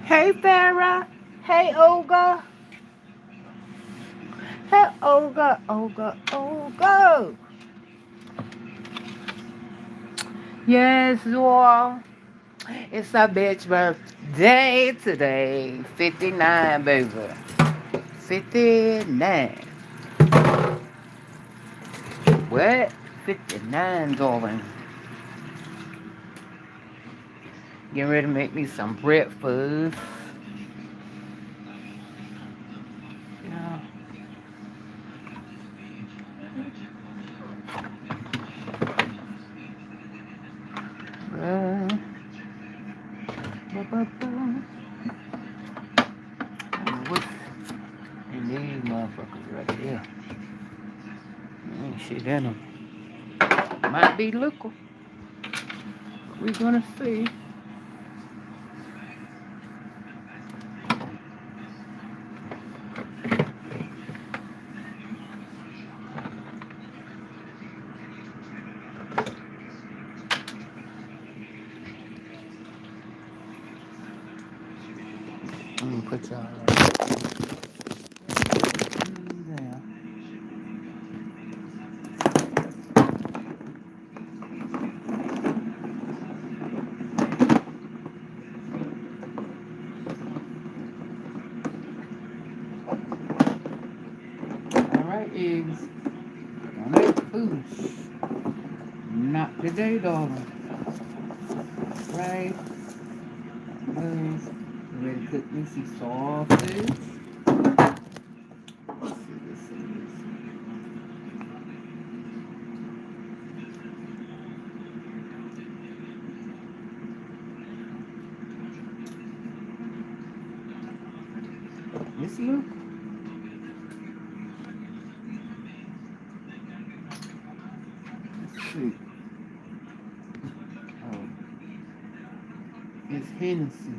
Hey Farrah. Hey Olga. Hey Olga, Olga, Olga. Yes, Laura. It's our bitch birthday today. 59, baby. 59. What? 59, darling. Getting ready to make me some breakfast. Yeah. Uh, what's in these motherfuckers right here? Ain't shit in them. Might be liquor. We're gonna see. Let me put y'all there. Alright, eggs. Don't act foolish. Not today, darling. Right? Guys, ready to cook me some sausage. Let's see, let's see, let's see. Let's look. Let's see. Oh, it's Hennessy.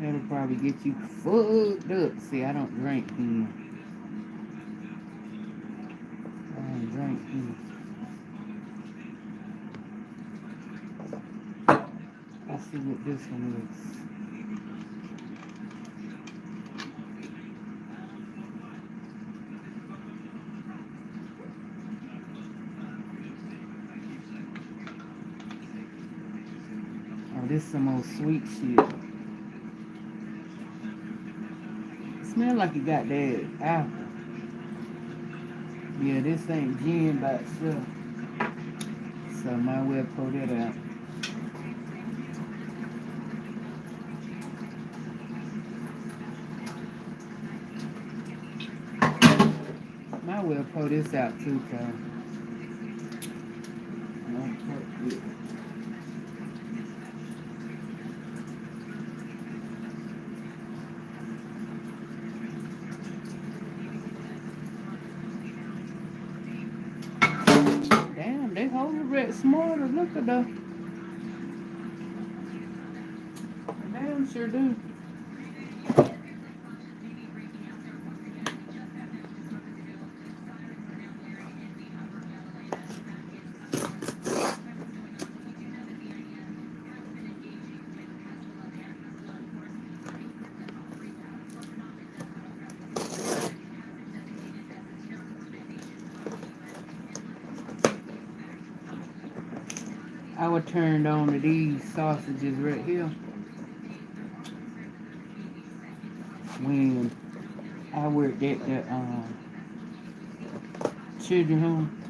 That'll probably get you fucked up. See, I don't drink here. I don't drink here. Let's see what this one is. Oh, this some old sweet shit. It smell like it got that apple. Yeah, this ain't gin by itself. So might well pull that out. Might well pull this out too, cuz. Damn, they hold the red smarter. Look at the. Damn, sure do. I was turned on to these sausages right here when I worked at the children home,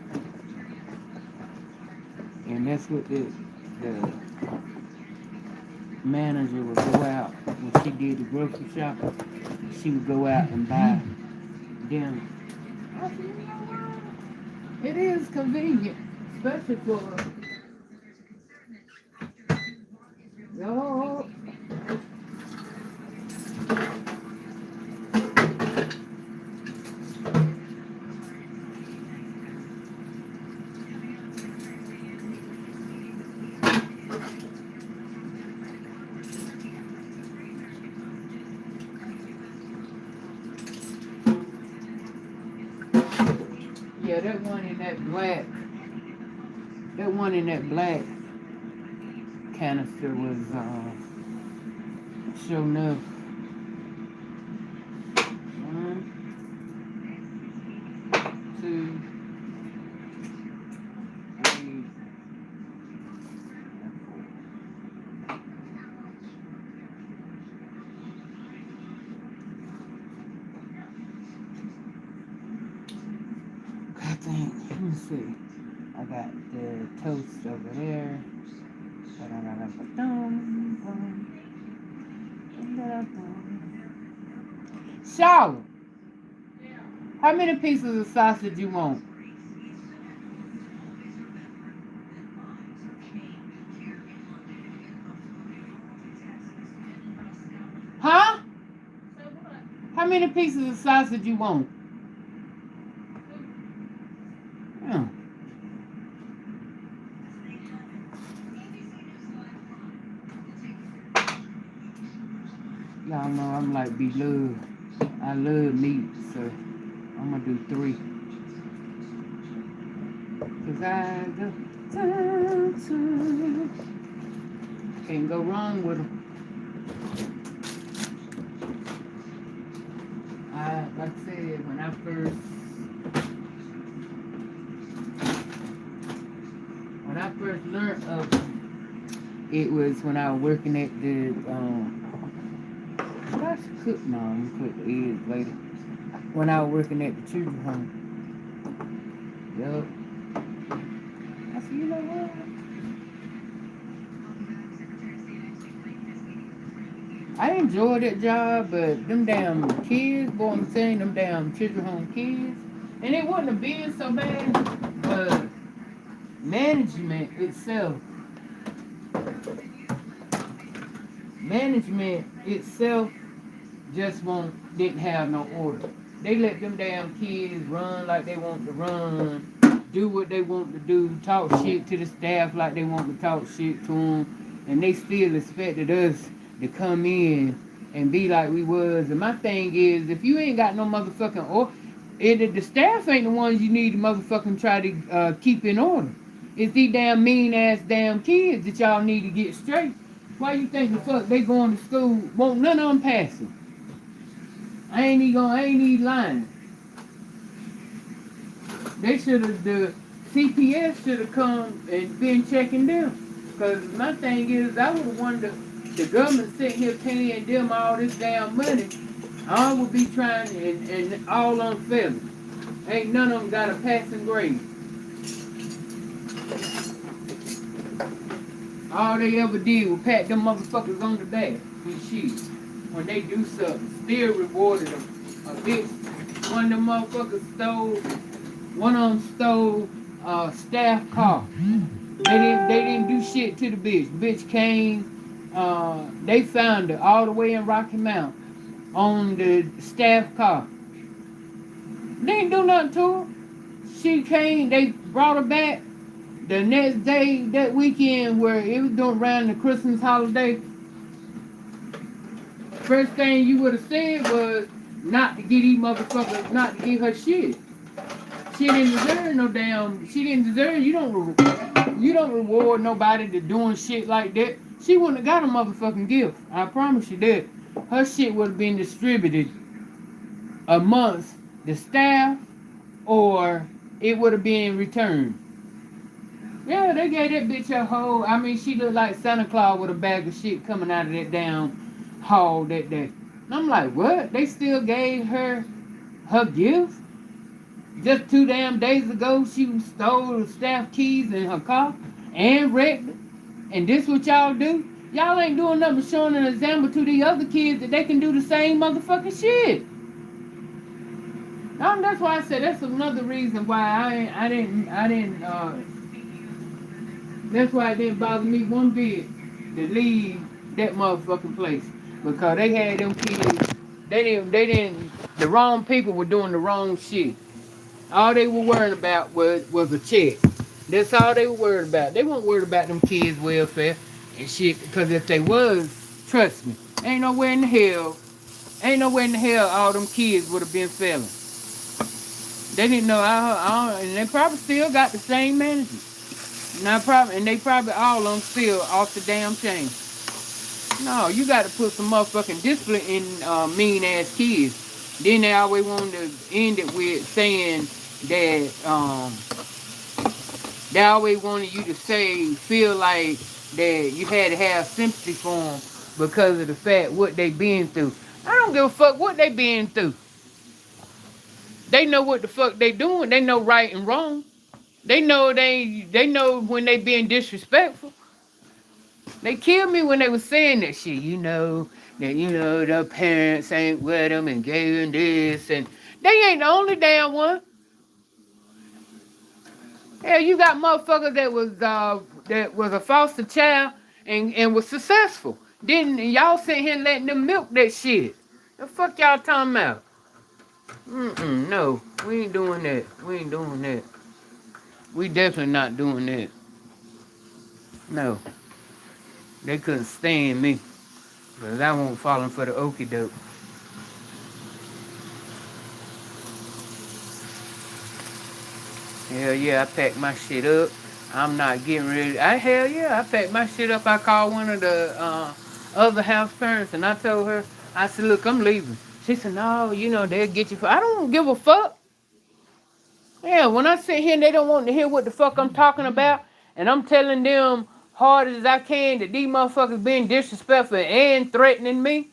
and that's what the manager would go out when she did the grocery shopping. She would go out and buy dinner. I said, you know what? It is convenient, especially for y'all. Yeah, that one in that black That one in that black canister was sure enough. One, two, three, and four. I think, let me see. I got the toast over there. Charlotte, how many pieces of sausage you want? Huh? How many pieces of sausage you want? Yeah. Y'all know I'm like Bihhhh. I love meat, so I'm gonna do 3. Cause I go can't go wrong with them. Like I said, when I first learned of them, it was when I was working at the I should cook now. I'm gonna cook the eggs later. When I was working at the children's home. Yup. I said, you know what? I enjoyed that job, but them damn kids, boy, I'm saying them damn children's home kids, and it wouldn't have been so bad, but management itself just didn't have no order. They let them damn kids run like they want to run, do what they want to do, talk shit to the staff like they want to talk shit to them, and they still expected us to come in and be like we was. And my thing is, if you ain't got no motherfucking order, the staff ain't the ones you need to motherfucking try to keep in order. It's these damn mean ass damn kids that y'all need to get straight. Why you think the fuck they going to school? Won't none of them passing. I ain't even lying. They should have, the CPS should have come and been checking them. Cause my thing is, I would have wanted the government sitting here paying them all this damn money. I would be trying and all unfairly. Ain't none of them got a passing grade. All they ever did was pat them motherfuckers on the back and shit. When they do something, still rewarded them a bitch. One of them motherfuckers stole staff car. They didn't do shit to the bitch. Bitch came, they found her all the way in Rocky Mount on the staff car. They didn't do nothing to her. She came, they brought her back. The next day, that weekend, where it was doing around the Christmas holiday, first thing you would have said was not to get these motherfuckers, not to give her shit. She didn't deserve no damn. She didn't deserve. You don't reward nobody to doing shit like that. She wouldn't have got a motherfucking gift. I promise you that. Her shit would have been distributed amongst the staff, or it would have been returned. Yeah, they gave that bitch a whole. I mean, she looked like Santa Claus with a bag of shit coming out of that damn hall that day. And I'm like, what? They still gave her gift? Just 2 damn days ago, she stole the staff keys in her car and wrecked it. And this what y'all do? Y'all ain't doing nothing but showing an example to the other kids that they can do the same motherfucking shit. That's why I said that's another reason why I didn't that's why it didn't bother me one bit to leave that motherfucking place. Because they had them kids, the wrong people were doing the wrong shit. All they were worried about was a check. That's all they were worried about. They weren't worried about them kids' welfare and shit. Because if they was, trust me, ain't nowhere in the hell all them kids would have been failing. They didn't know, and they probably still got the same management. Not probably, and they probably all of them still off the damn chain. No, you got to put some motherfucking discipline in mean ass kids. Then they always want to end it with saying that they always wanted you to say feel like that you had to have sympathy for them because of the fact what they been through. I don't give a fuck what they been through. They know what the fuck they doing. They know right and wrong. They know when they being disrespectful. They killed me when they was saying that shit. That their parents ain't with them and gave them this, and they ain't the only damn one. Hell, you got motherfuckers that was a foster child and was successful. Didn't y'all sit here and letting them milk that shit? The fuck y'all talking about? No, we ain't doing that. We ain't doing that. We definitely not doing that. No, they couldn't stand me. Because I won't falling for the okie doke. Hell yeah, I packed my shit up. I'm not getting ready. Hell yeah, I packed my shit up. I called one of the other house parents and I told her, I said, look, I'm leaving. She said, no, they'll get you. I don't give a fuck. Yeah, when I sit here and they don't want to hear what the fuck I'm talking about, and I'm telling them hard as I can that these motherfuckers being disrespectful and threatening me,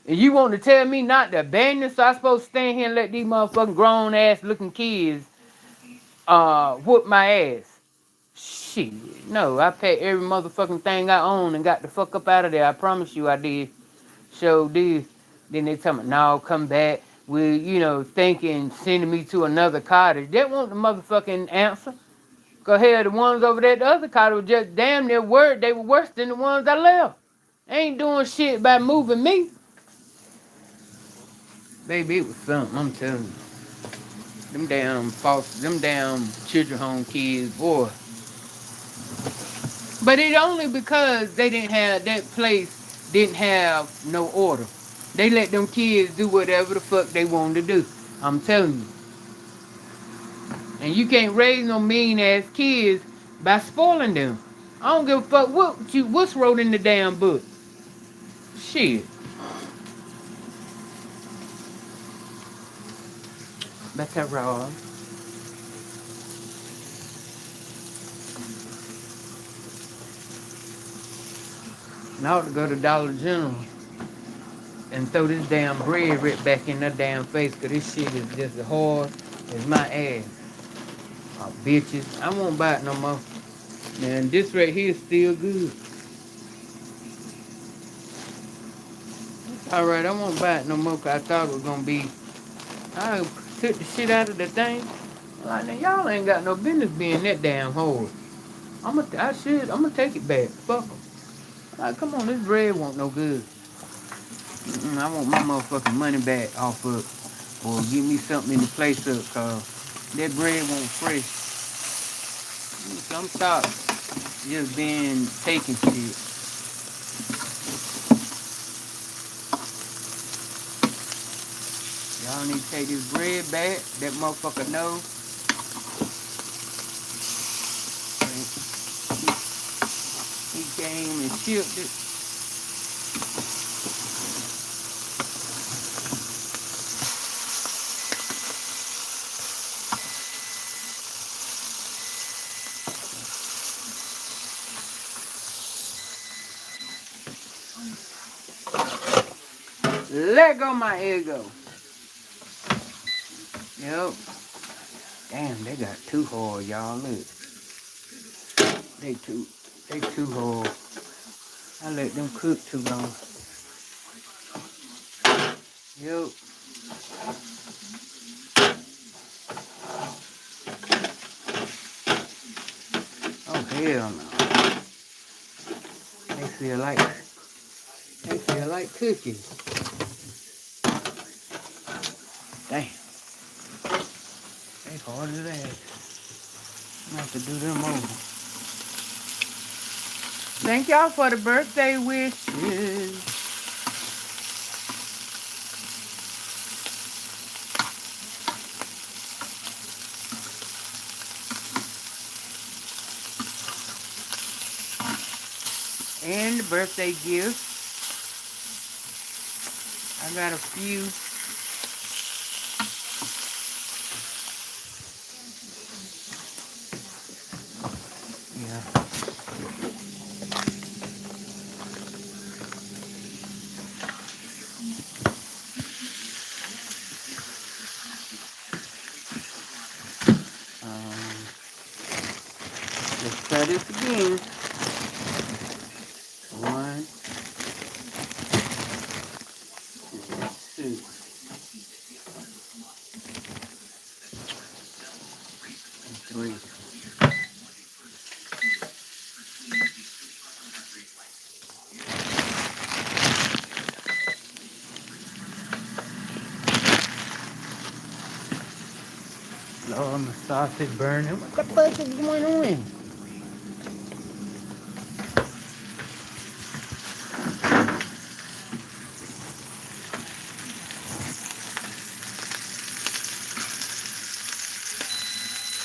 and you want to tell me not to abandon, so I supposed to stand here and let these motherfucking grown ass looking kids whoop my ass. Shit. No, I packed every motherfucking thing I own and got the fuck up out of there. I promise you I did. Sure did. Then they tell me, no, come back. With, thinking, sending me to another cottage. That wasn't the motherfucking answer. Cause hell, the ones over there at the other cottage were just damn near word. They were worse than the ones I left. They ain't doing shit by moving me. Baby, it was something, I'm telling you. Them damn children home kids, boy. But it only because they didn't have, that place didn't have no order. They let them kids do whatever the fuck they wanted to do. I'm telling you. And you can't raise no mean ass kids by spoiling them. I don't give a fuck what's wrote in the damn book. Shit. That's that raw. And I ought to go to Dollar General and throw this damn bread right back in their damn face, cause this shit is just as hard as my ass. Oh, bitches. I won't buy it no more. Man, this right here is still good. Alright, I won't buy it no more, cause I thought it was gonna be. I took the shit out of the thing. Like, now y'all ain't got no business being that damn hard. I'm gonna take it back. Fuck them. Like, come on, this bread won't no good. I want my motherfucking money back off of, or give me something in the place of, cause that bread won't fresh. Some stop just being taking shit. Y'all need to take this bread back. That motherfucker know. He came and shipped it. Let go my ego. Yep. Damn, they got too hard, y'all. Look. They too hard. I let them cook too long. Yep. Oh hell no. They feel like cookies. Damn. They hard as that. I'm gonna have to do them over. Thank y'all for the birthday wishes. And the birthday gift. I got a few. Yeah. Let's try this again. 1, 2, 3. Lord, my sausage burning. What the fuck is going on?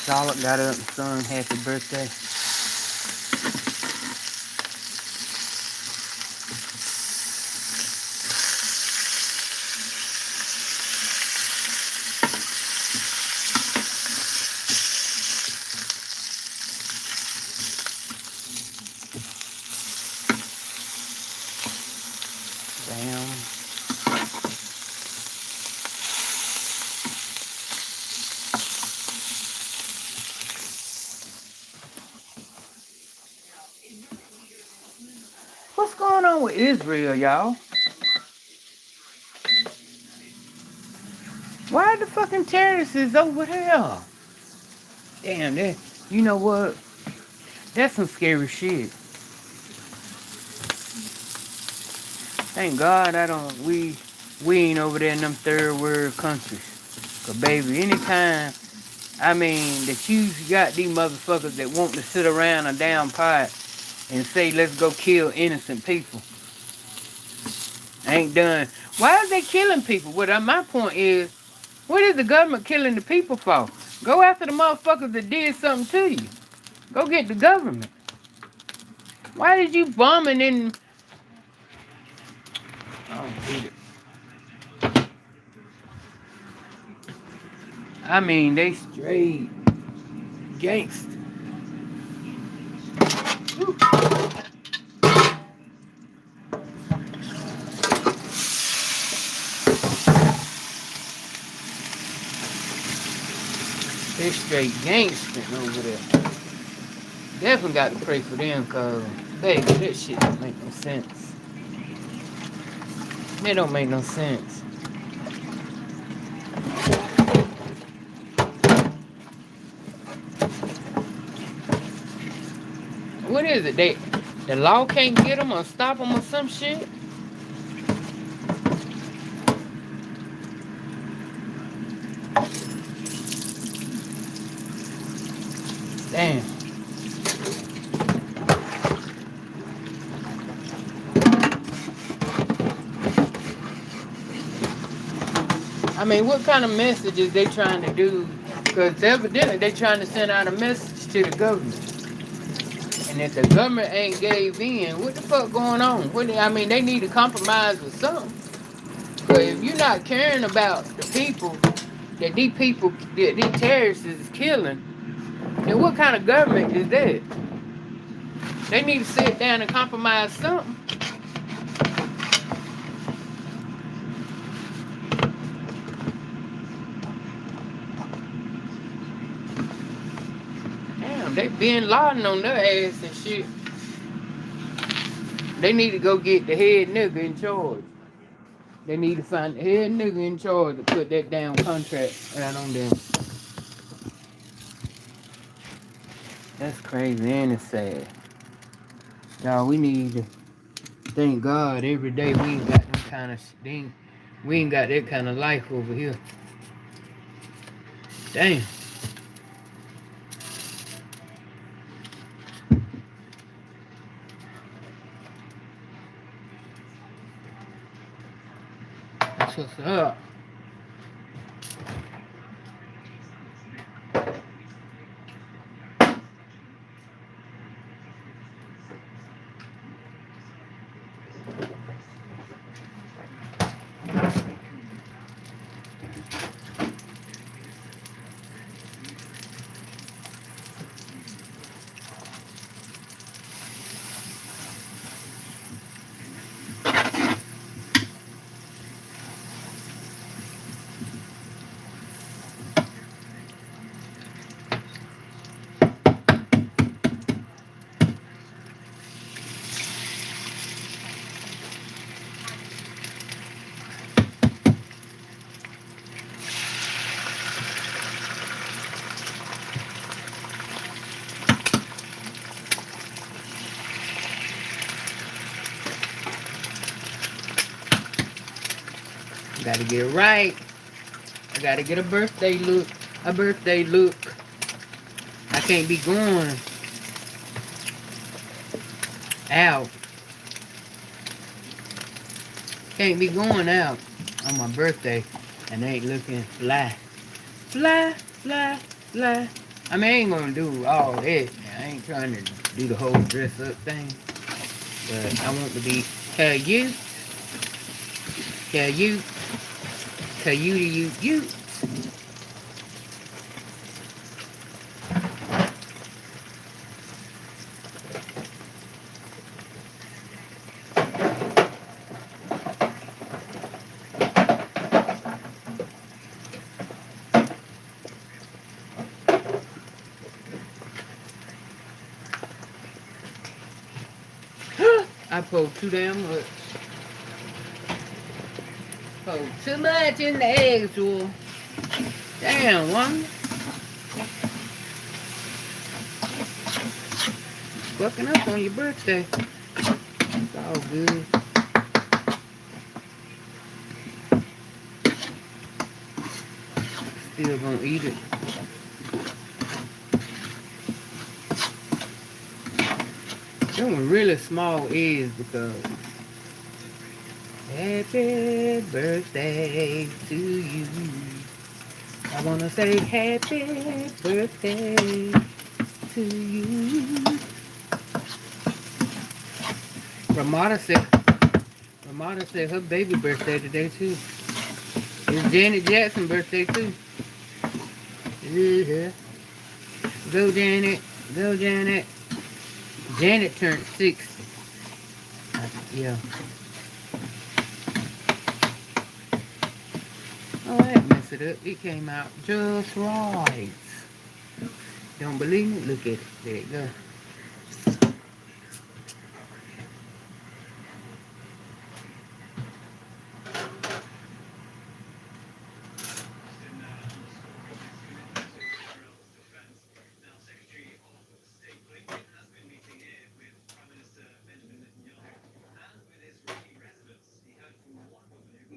Charlotte got up and sung happy birthday. Damn. What's going on with Israel, y'all? Why the fucking terrorists is over there? Damn, that, you know what? That's some scary shit. Thank God we ain't over there in them third world countries. Cause baby, anytime, that you got these motherfuckers that want to sit around a damn pot and say, let's go kill innocent people. Ain't done. Why are they killing people? Well, my point is, what is the government killing the people for? Go after the motherfuckers that did something to you. Go get the government. Why did you bombing in... I don't get it. They straight gangster. They straight gangster over there. Definitely got to pray for them, cause baby, that shit don't make no sense. It don't make no sense. What is it? The law can't get them or stop them or some shit? Damn. What kind of messages they trying to do? Because evidently they trying to send out a message to the government. And if the government ain't gave in, what the fuck going on? They need to compromise with something. But if you're not caring about the people that these terrorists is killing, then what kind of government is that? They need to sit down and compromise something. Damn, they been Laden on their ass and shit. They need to go get the head nigga in charge. They need to find the head nigga in charge to put that damn contract out on them. That's crazy and it's sad. Y'all, we need to thank God every day we ain't got them kind of thing. We ain't got that kind of life over here. Damn. That's what's up. Gotta get it right. I gotta get a birthday look. A birthday look. I can't be going out. Can't be going out on my birthday and ain't looking fly. Fly, fly, fly. I mean, I ain't gonna do all that. I ain't trying to do the whole dress up thing. But I want to be cute, cute, cute. I pulled too damn much. Pulled too much in the eggs, Jewel. Damn, woman. Fucking up on your birthday. It's all good. Still gonna eat it. Them really small eggs because happy birthday to you. I wanna say happy birthday to you. Ramada said her baby birthday today too. It's Janet Jackson's birthday too. Yeah. Go Janet. Go Janet. Janet turned 60. Yeah. Oh, I didn't mess it up. It came out just right. Don't believe me? Look at it. There it goes.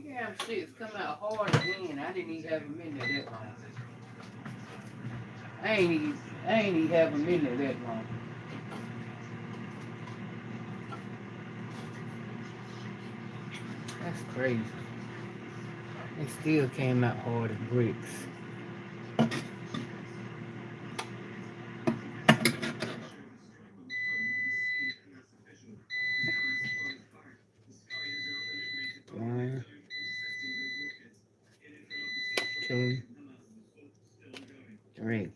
Damn shit's come out hard again. I didn't even have a minute that long. I ain't even have a minute that long. That's crazy. It still came out hard as bricks. One, two, three.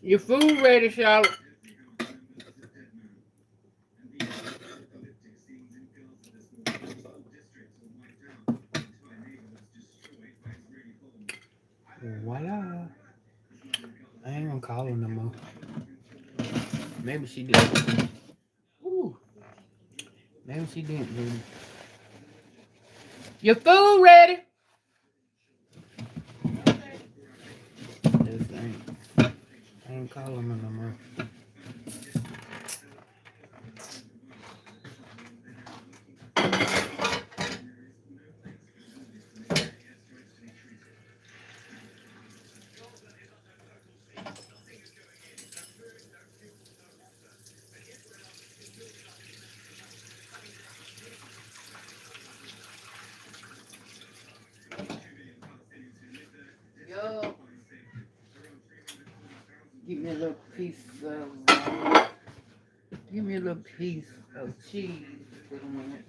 Your food ready, Charlotte? Voila. I ain't gonna call her no more. Maybe she did. Ooh. Maybe she didn't, baby. Your food ready? This I ain't calling her no more. Yo, give me a little piece of, give me a little piece of cheese. Put on it.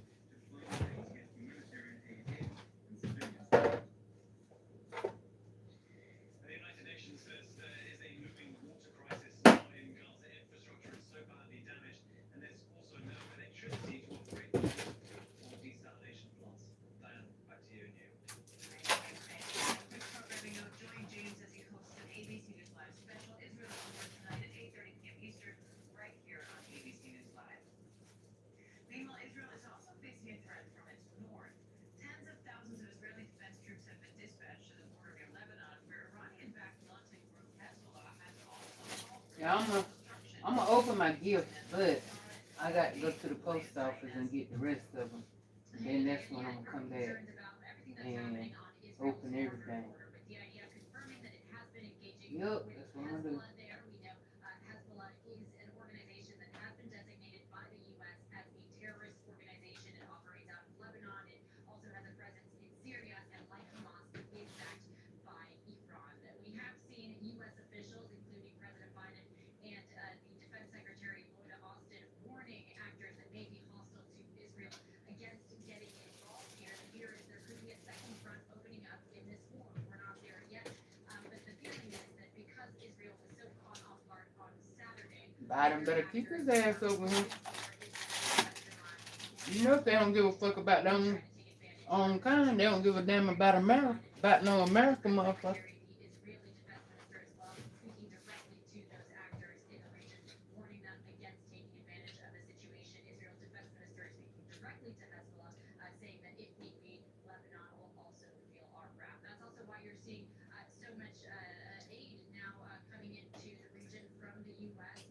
Yeah, I'm gonna open my gift, but I got to go to the post office and get the rest of them. And then that's when I'm gonna come back and open everything. Yup, that's what I'm gonna do. Biden better keep his ass over here. You know if they don't give a fuck about them own kind, they don't give a damn about America, about no American motherfucker.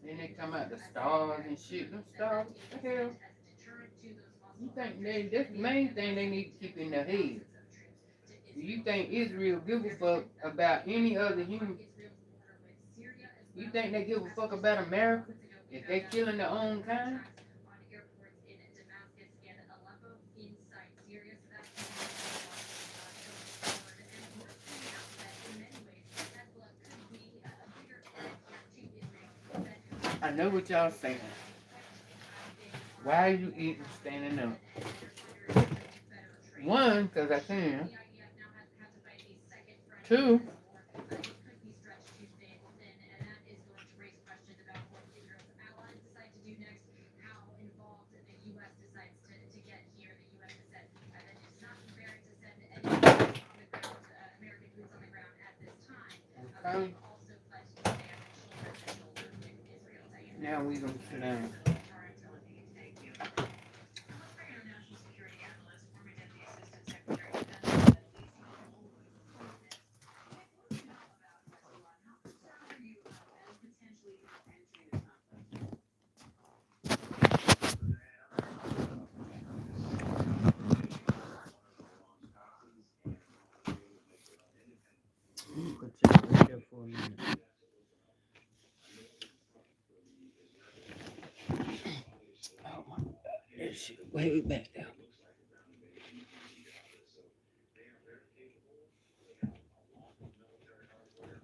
Then they come out the stars and shit. Them stars, what the hell? You think that's the main thing they need to keep in their head. You think Israel give a fuck about any other human? You think they give a fuck about America if they killing their own kind? I know what y'all saying. Why are you eating standing up? One, because I can. Two, okay. Now we gonna sit down. Put that right there for you. Oh my God, that shit way back there.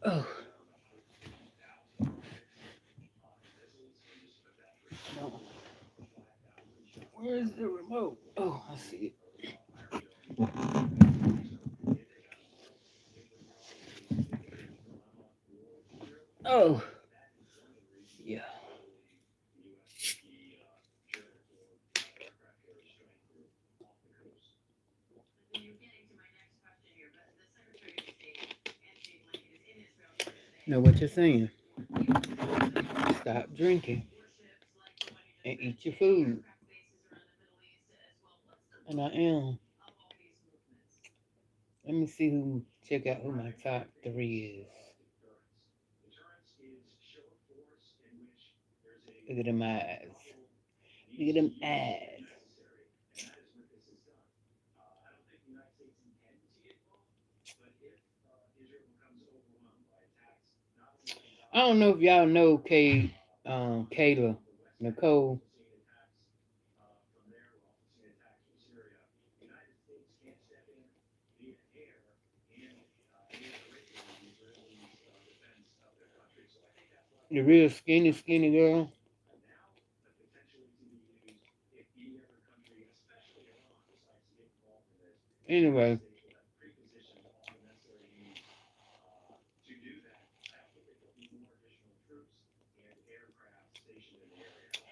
Oh, no. Where is the remote? Oh, I see it. Oh, yeah. Know what you're saying? Stop drinking and eat your food. And I am. Let me see who, check out who my top three is. Look at them eyes. Look at them eyes. I don't know if y'all know Kayla, Nicole. The real skinny girl. Anyway,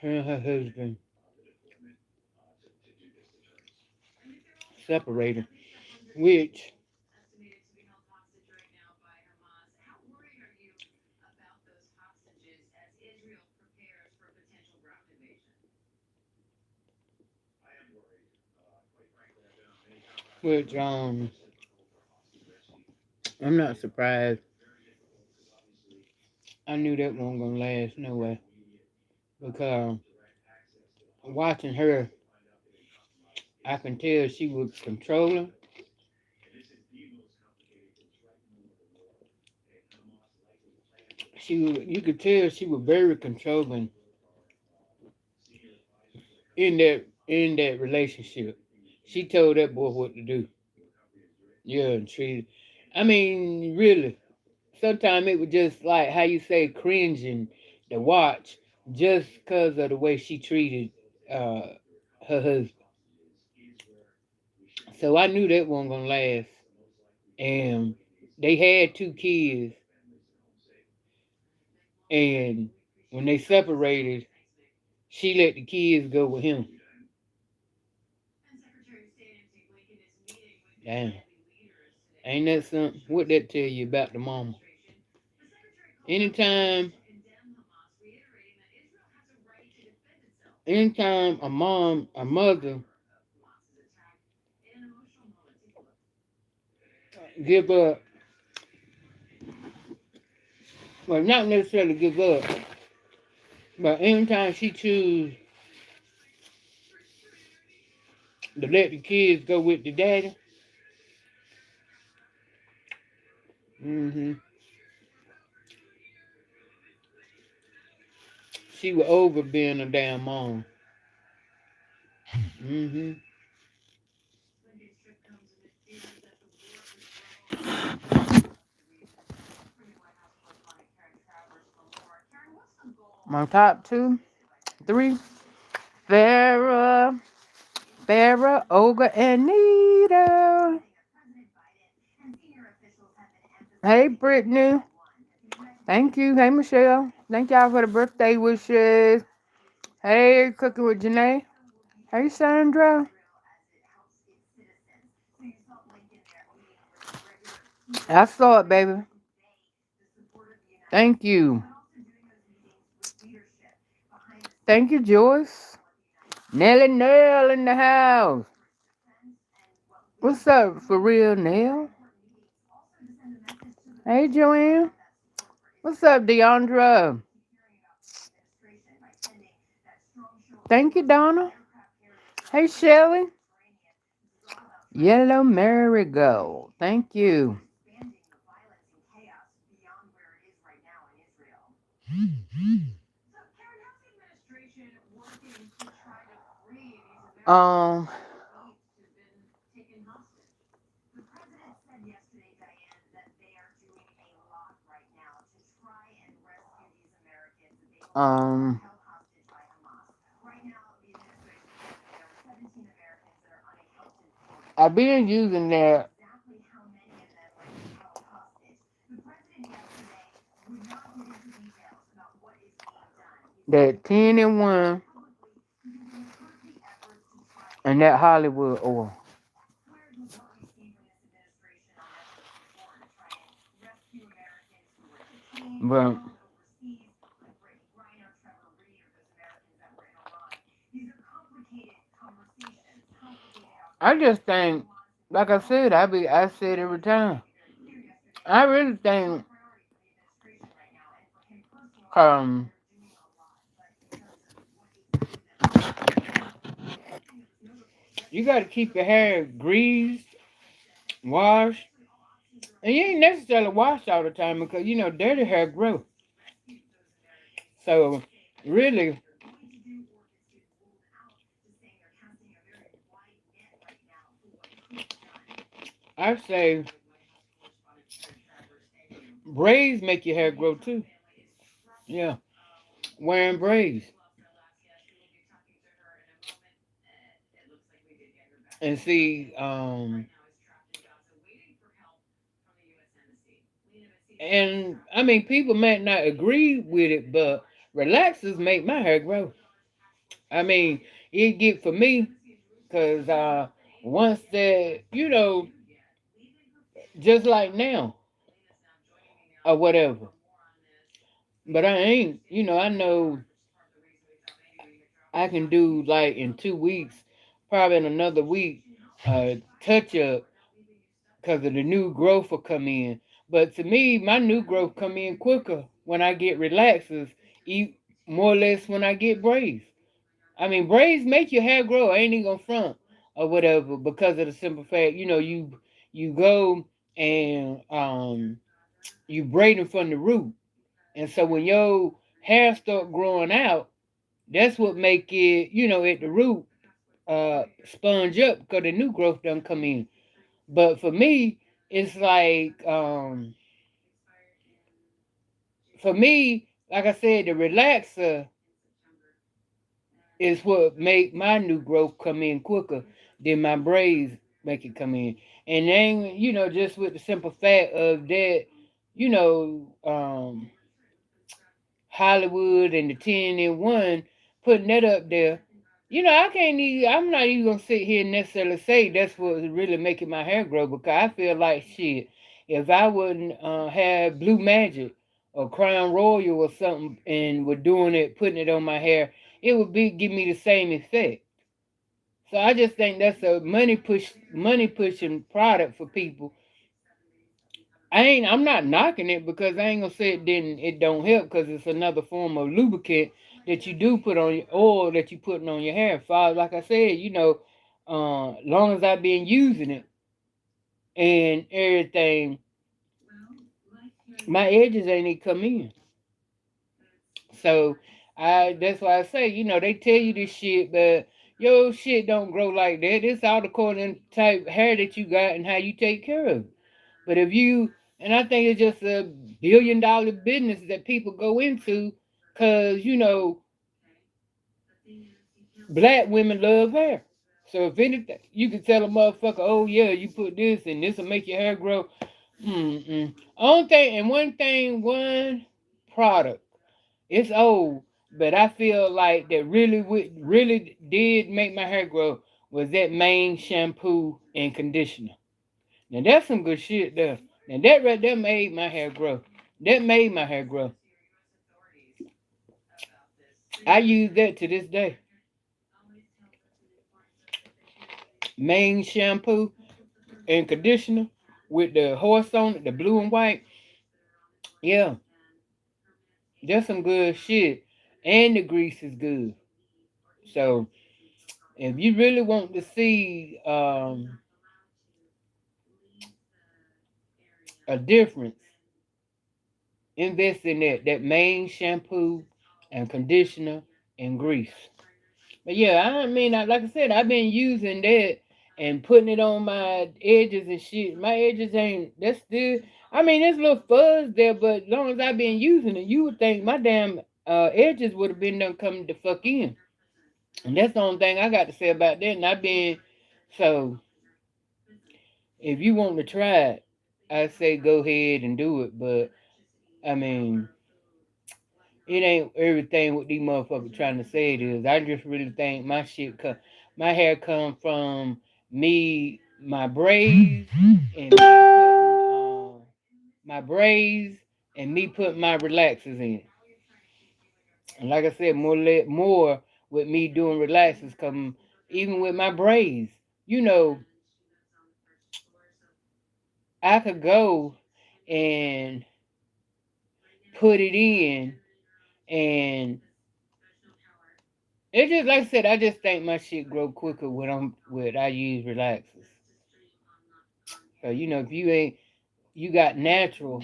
her and her husband separated, which which I'm not surprised I knew that wasn't gonna last no way because watching her, I can tell she was controlling. You could tell she was very controlling in that relationship. She told that boy what to do. Yeah, and treated. I mean, really. Sometimes it was just like how you say cringing to watch, just because of the way she treated uh, her husband. So I knew that wasn't gonna last. And they had two kids, and when they separated, she let the kids go with him. Damn. Ain't that something? What that tell you about the mama? Anytime, anytime a mother give up, well, not necessarily give up, but anytime she choose to let the kids go with the daddy, hmm she was over being a damn mom. hmm My top two, three, Farrah, Olga, and Nita. Hey, Brittany. Thank you. Hey, Michelle. Thank y'all for the birthday wishes. Hey, Cooking with Janae. Hey, Sandra. I saw it, baby. Thank you. Thank you, Joyce. Nelly Nell in the house. What's up, for real, Nell? Hey, Joanne. What's up, Deandra? Thank you, Donna. Hey, Shelly. Yellow Marigold. Thank you. Um, um, I've been using that 10 and 1 and that Hollywood oil. But I just think, like I said, I said every time. I really think um you gotta keep your hair greased, washed, and you ain't necessarily washed all the time because you know dirty hair grows. So really, I say braids make your hair grow too. Yeah, wearing braids. And see, and I mean, people might not agree with it, but relaxers make my hair grow. I mean, it get for me, cause once that just like now or whatever. But I ain't, I know I can do like in 2 weeks, probably in another week, touch up, cause of the new growth will come in. But to me, my new growth come in quicker when I get relaxers, eat more or less when I get braids. I mean, braids make your hair grow. I ain't even gonna front or whatever because of the simple fact, you go and you braid them from the root, and so when your hair start growing out, that's what make it, at the root, sponge up because the new growth done come in. But for me, it's like for me, like I said, the relaxer is what make my new growth come in quicker than my braids make it come in. And then, just with the simple fact of that, you know, um, Hollywood and the 10 in 1, putting that up there. I'm not even going to sit here and necessarily say that's what's really making my hair grow because I feel like shit. If I wouldn't have Blue Magic or Crown Royal or something and were doing it, putting it on my hair, it would give me the same effect. So I just think that's a money pushing product for people. I'm not knocking it because I ain't gonna say it don't help because it's another form of lubricant that you do put on your oil that you putting on your hair. Far like I said, long as I've been using it and everything, my edges ain't even come in. So that's why I say, they tell you this shit, but your shit don't grow like that. It's all according to the type of hair that you got and how you take care of it. But and I think it's just a $1 billion business that people go into because, black women love hair. So if anything, you can tell a motherfucker, oh yeah, you put this and this will make your hair grow. Mm-mm. Only thing, and one product, it's old, but I feel like that really did make my hair grow was that main shampoo and conditioner. Now that's some good shit there. Now that right there made my hair grow. That made my hair grow. I use that to this day. Main shampoo and conditioner with the horse on it, the blue and white. Yeah, that's some good shit. And the grease is good. So if you really want to see a difference, invest in that main shampoo and conditioner and grease. But yeah, like I said, I've been using that and putting it on my edges and shit. My edges ain't, that's still, there's a little fuzz there, but as long as I've been using it, you would think my damn edges would have been done coming the fuck in. And that's the only thing I got to say about that. And so if you want to try it, I say go ahead and do it. But I mean, it ain't everything what these motherfuckers trying to say it is. I just really think my hair come from my braids, and me putting my braids, and me putting my relaxers in. And like I said, more with me doing relaxers come even with my braids. You know, I could go and put it in, and it's just like I said. I just think my shit grow quicker when I use relaxers. So if you got natural,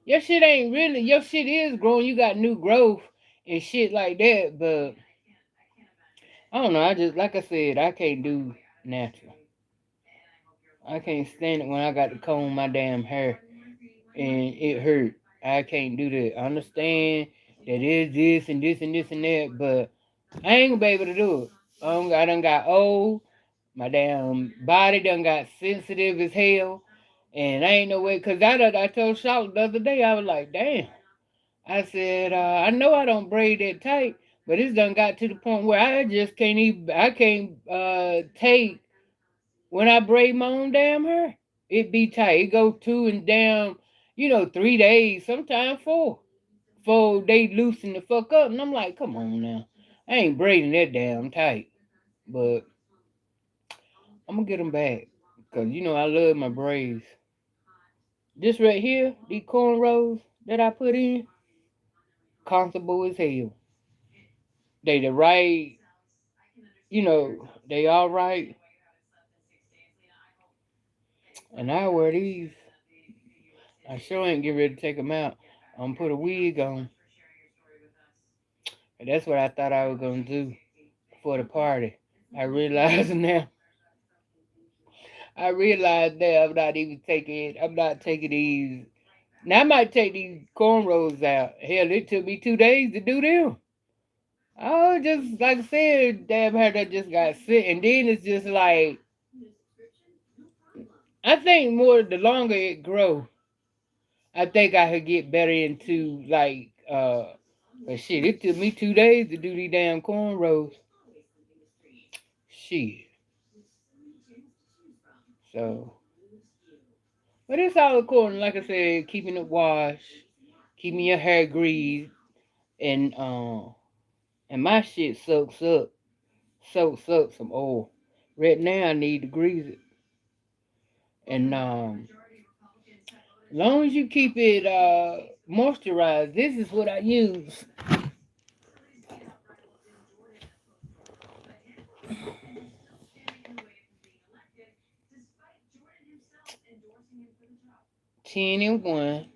your shit is growing. You got new growth and shit like that. But I don't know. I just like I said, I can't do natural. I can't stand it when I got to comb my damn hair and it hurt. I can't do that. I understand that is this and this and this and that, but I ain't gonna be able to do it. I done got old. My damn body done got sensitive as hell. And I ain't no way, because I told Charlotte the other day, I was like, damn. I said, I know I don't braid that tight, but it's done got to the point where I just can't even, I can't take, when I braid my own damn hair, it be tight. It go 2 and down, 3 days, sometimes 4. 4 they loosen the fuck up. And I'm like, come on now. I ain't braiding that damn tight. But I'm gonna get them back. Because, I love my braids. This right here, these cornrows that I put in, comfortable as hell. They the right, they all right. And I wear these. I sure ain't get ready to take them out. I'm gonna put a wig on. And that's what I thought I was gonna do for the party. I realize now. I realize now I'm not taking these. Now I might take these cornrows out. Hell, it took me 2 days to do them. Oh, just like I said, damn hair that just got sick. And then it's just like, I think more the longer it grow, I think I could get better into like, but shit, it took me 2 days to do these damn cornrows. Shit. So, but it's all according, like I said, keeping it washed, keeping your hair greased, and my shit soaks up some oil. Right now I need to grease it, and long as you keep it moisturized, this is what I use. Ten and one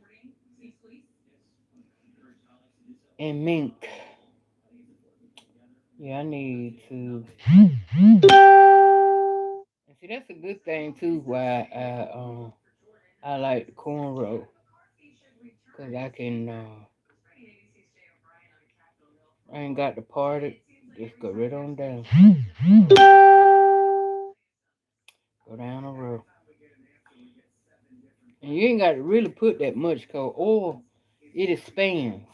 and mink. Yeah, I need to. And see, that's a good thing too. Why I like the cornrow, cause I ain't got to part it. Just go right on down. Go down the road. And you ain't got to really put that much cause oil, it expands.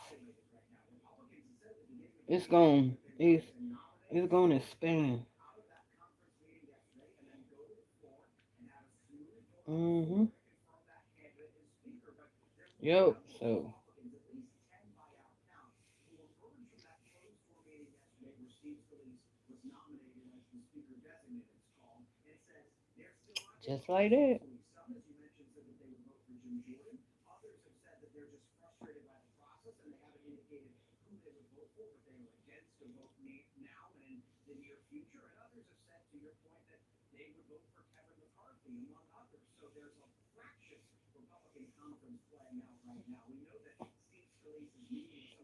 It's gonna expand. Mm-hmm. Yep. So just like that.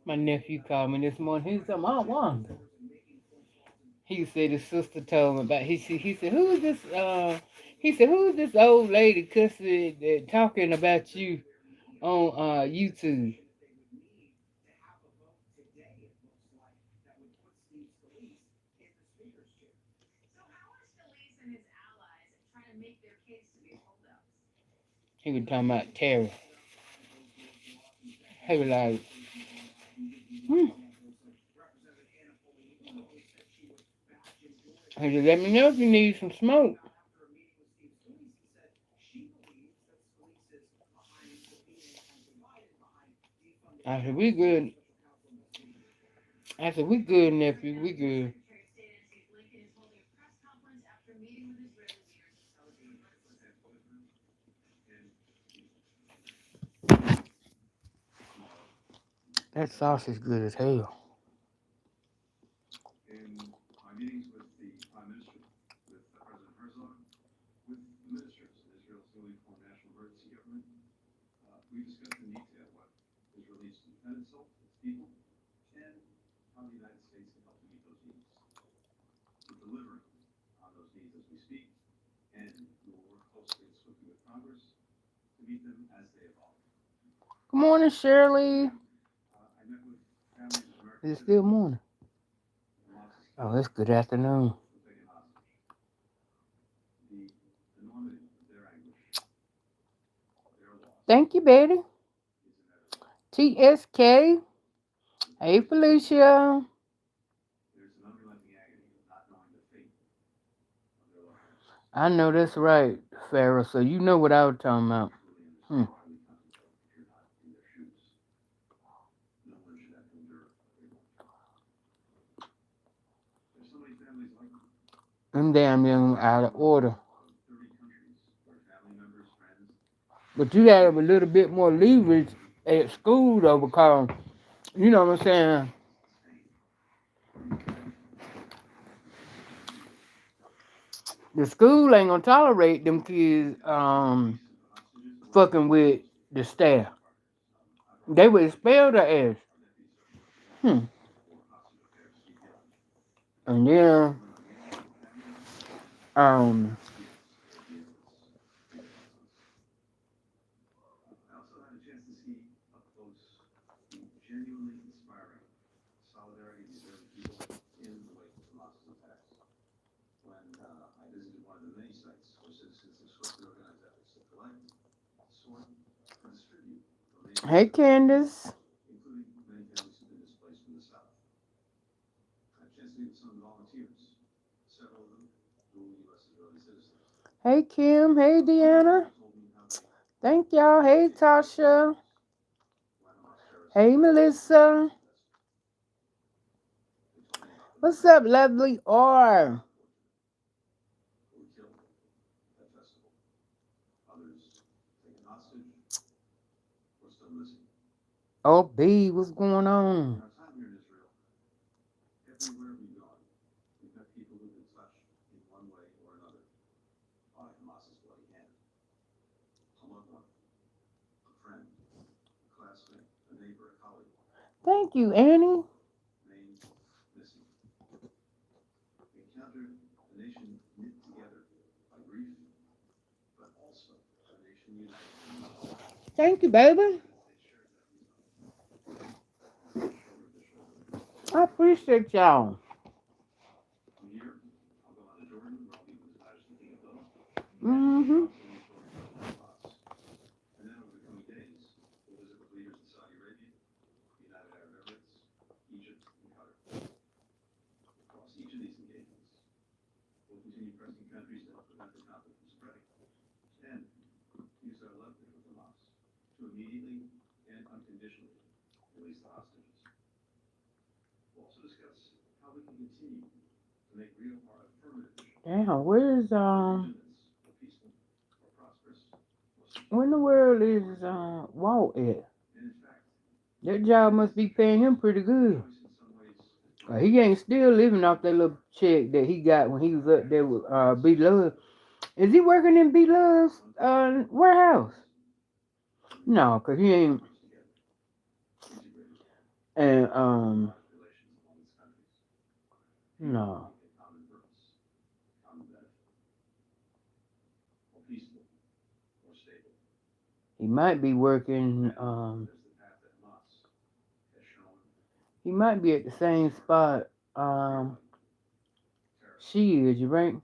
My nephew called me this morning. He said, "Mom, Wanda." He said his sister told him about. He said, "Who is this?" He said, "Who is this old lady cussing talking about you on YouTube?" He was talking about Terry. He was like, hmm. He said, "Let me know if you need some smoke." I said, "We good." I said, "We good, nephew. We good." That sauce is good as hell. Good morning, Shirley. Is it still morning? Oh, it's good afternoon. Thank you, Betty. TSK. Hey, Felicia. I know that's right, Farrah. So you know what I was talking about. Hmm. Them damn young out of order. But you have a little bit more leverage at school though, because you know what I'm saying. The school ain't gonna tolerate them kids fucking with the staff. They would expel the ass. Hmm. And then um hey Candace. Hey Kim. Hey Deanna. Thank y'all. Hey Tasha. Hey Melissa. What's up, lovely R? Oh B, what's going on? Thank you, Annie. Thank you, baby. I appreciate y'all. Mm-hmm. Damn, where in the world is Walt at? That job must be paying him pretty good. He ain't still living off that little check that he got when he was up there with B Love. Is he working in B Love's warehouse? No, cause he ain't. And no, he might be working. He might be at the same spot. She is. You right?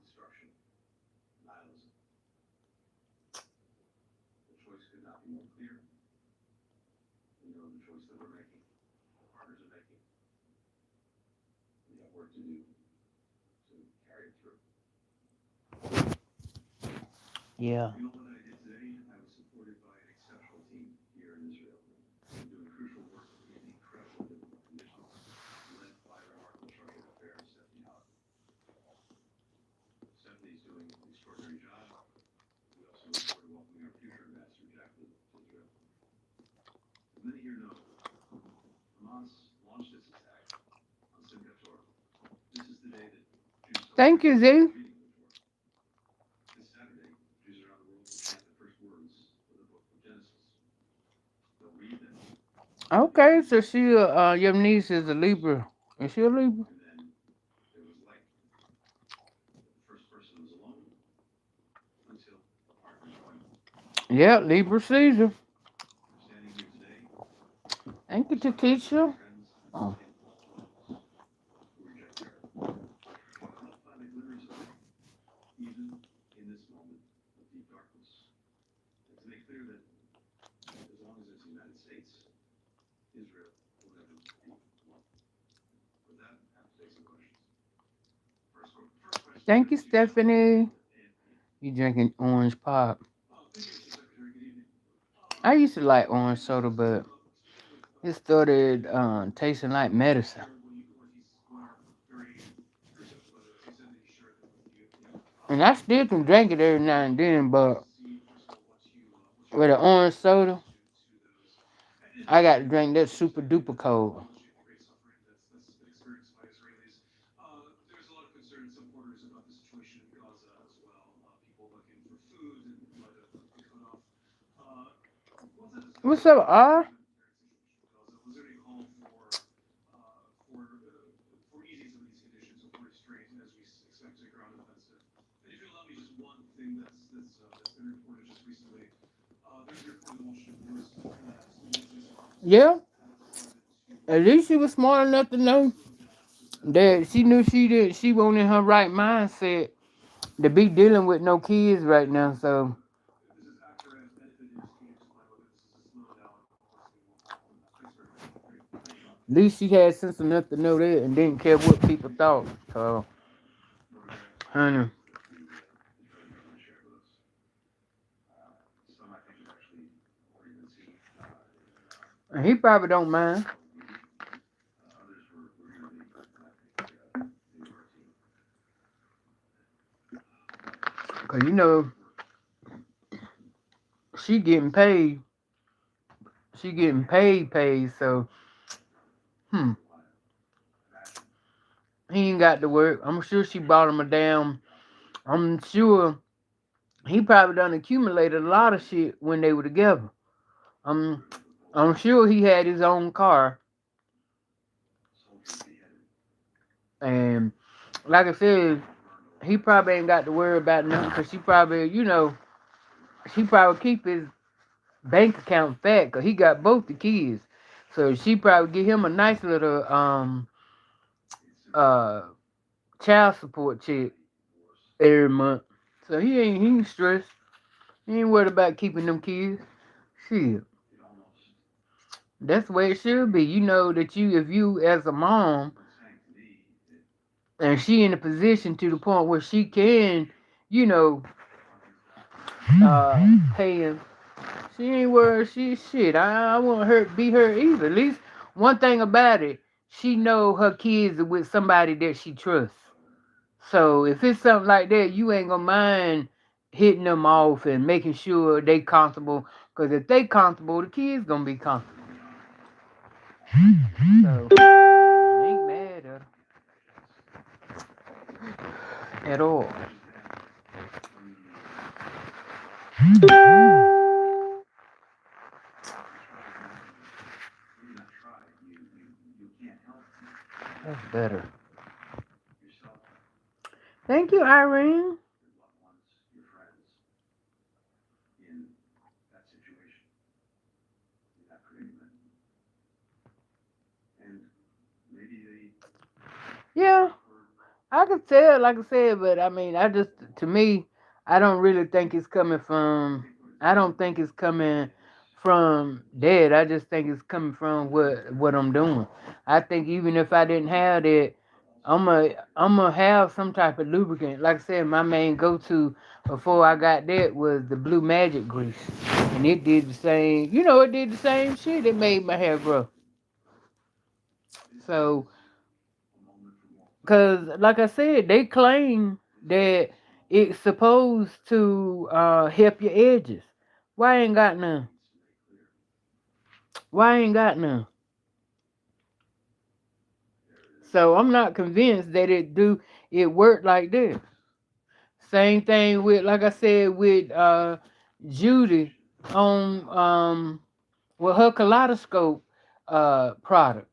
Yeah. Thank you, Z. Okay, so your niece is a Libra. Is she a Libra? Yeah, Libra Caesar. Thank you, Takesha. Oh. Thank you, Stephanie. You drinking orange pop. I used to like orange soda, but it started tasting like medicine. And I still can drink it every now and then, but with an orange soda. I got to drink that super duper cold. What's up, R? Yeah, at least she was smart enough to know that she knew she wasn't in her right mindset to be dealing with no kids right now. So at least she had sense enough to know that and didn't care what people thought. So, honey, and he probably don't mind. Cause you know she getting paid. She getting paid. So, hmm, he ain't got to work. I'm sure she bought him a damn. I'm sure he probably done accumulated a lot of shit when they were together. I'm I'm sure he had his own car, and like I said, he probably ain't got to worry about nothing because she probably keep his bank account fat because he got both the kids. So she probably give him a nice little uh child support check every month. So he ain't stressed. He ain't worried about keeping them kids. Shit. That's the way it should be. You know that if you as a mom and she in a position to the point where she can, you know, pay him. She ain't worried. She shit. I won't hurt be her either. At least one thing about it, she know her kids are with somebody that she trusts. So if it's something like that, you ain't gonna mind hitting them off and making sure they comfortable. Cause if they comfortable, the kids gonna be comfortable. So I ain't mad at all. That's better. Thank you, Irene. Yeah, I could tell, like I said, but I mean, to me, I don't really think it's coming from. I don't think it's coming from dead. I just think it's coming from what I'm doing. I think even if I didn't have that, I'm gonna have some type of lubricant. Like I said, my main go to before I got that was the Blue Magic grease, and it did the same. You know, it did the same shit. It made my hair grow. So because, like I said, they claim that it's supposed to help your edges. Why ain't got none? Why ain't got none? So I'm not convinced that it worked like this. Same thing with, like I said, with Judy on with her kaleidoscope product.